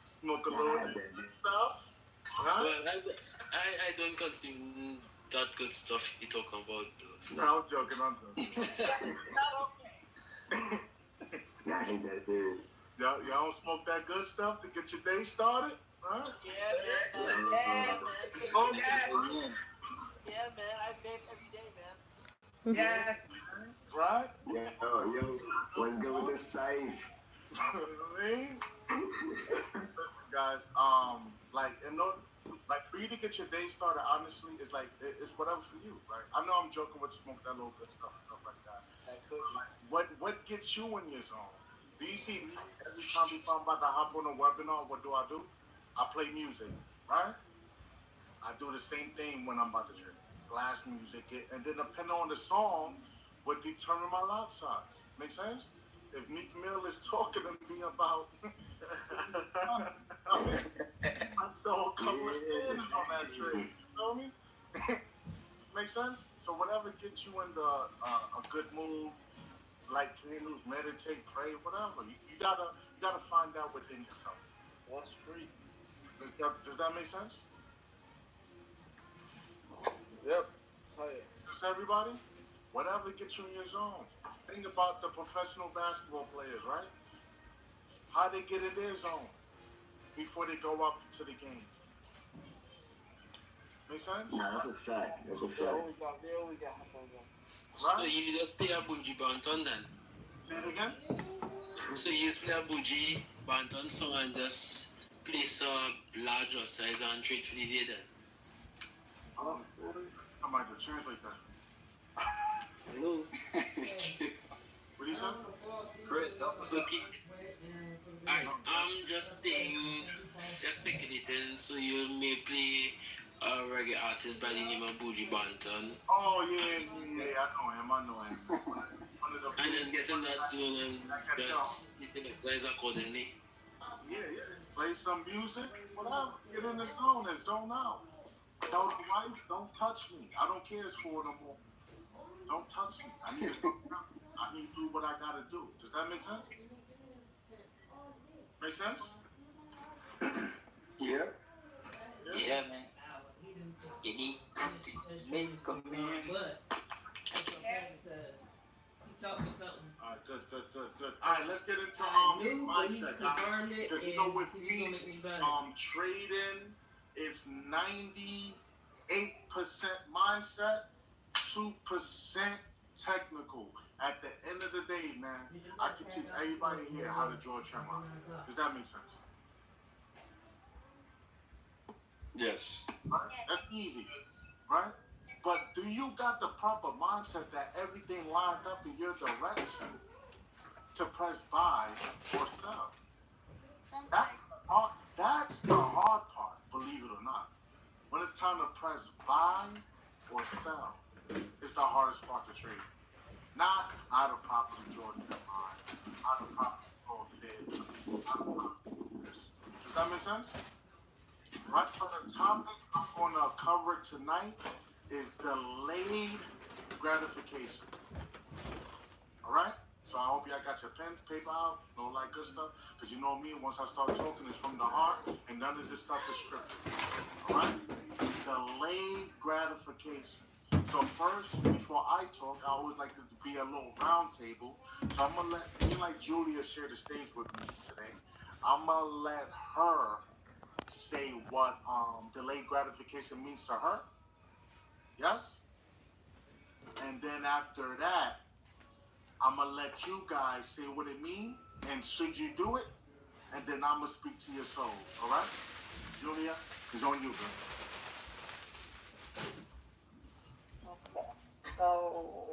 Smoke a little stuff. Right? Well, I don't consume that good stuff you're talking about though. So. No, I'm joking. Nah, I hate that serious. Y'all don't smoke that good stuff to get your day started, right? Yeah, man. Yeah, man. I vape every day, man. Yes. Right? Yo, what's good with this safe? You know what I mean? Listen, guys, like for you to get your day started, honestly, it's like it's whatever for you, right? I know I'm joking with smoke that little good stuff and stuff like that. What gets you in your zone? Do you see me every time I'm about to hop on a webinar? What do? I play music, right? I do the same thing when I'm about to trade. Blast music, and then depending on the song, would determine my lot size. Make sense? If Meek Mill is talking to me about, I'm so a couple of standards on that trade. You know me? Make sense? So whatever gets you in a good mood, light candles, meditate, pray, whatever. You gotta find out within yourself. Wall Street. Does that make sense? Yep. Oh yeah. Does everybody? Whatever gets you in your zone. Think about the professional basketball players, right? How they get in their zone before they go up to the game. Make sense? Nah, that's a fact. That's a fact. They always got hot on them. So you just play a bougie banton then? Say it again? So you just play a bougie banton song and just place a larger size and trade for the day then? I might have to translate that. Hello? What do you say? Chris, help us out. Alright, I'm just saying, just speculating, so you may play a reggae artist by the name of Bougie Banton. Oh, yeah, I know him. And just get in that zone and just exercise accordingly. Yeah. Play some music, whatever. Get in the zone and zone out. Tell the wife, don't touch me. I don't care it's for no more. Don't touch me. I need to do what I gotta do. Does that make sense? Make sense? Yeah. Yeah, man. You need to make a man. Alright, good. Alright, let's get into mindset. Because you know, with me, trading is 98% mindset, 2% technical. At the end of the day, man, I can teach everybody here how to draw a trend line. Does that make sense? Yes. Right? That's easy, right? But do you got the proper mindset that everything lined up in your direction to press buy or sell? That's the hard part, believe it or not. When it's time to press buy or sell, it's the hardest part to trade. Not how to properly draw a trend line, how to properly draw a fib, how to properly do this. Does that make sense? Right, so the topic I'm gonna cover tonight is delayed gratification. Alright? So I hope y'all got your pen, paper out, and all that good stuff. Because you know me, once I start talking, it's from the heart, and none of this stuff is scripted. Alright? Delayed gratification. So first, before I talk, I always like to be a little round table. So I'm gonna let me like Julia share the stage with me today. I'm gonna let her say what delayed gratification means to her. Yes? And then after that, I'm gonna let you guys say what it means and should you do it? And then I'm gonna speak to your soul. All right? Julia, it's on you, girl. Okay. So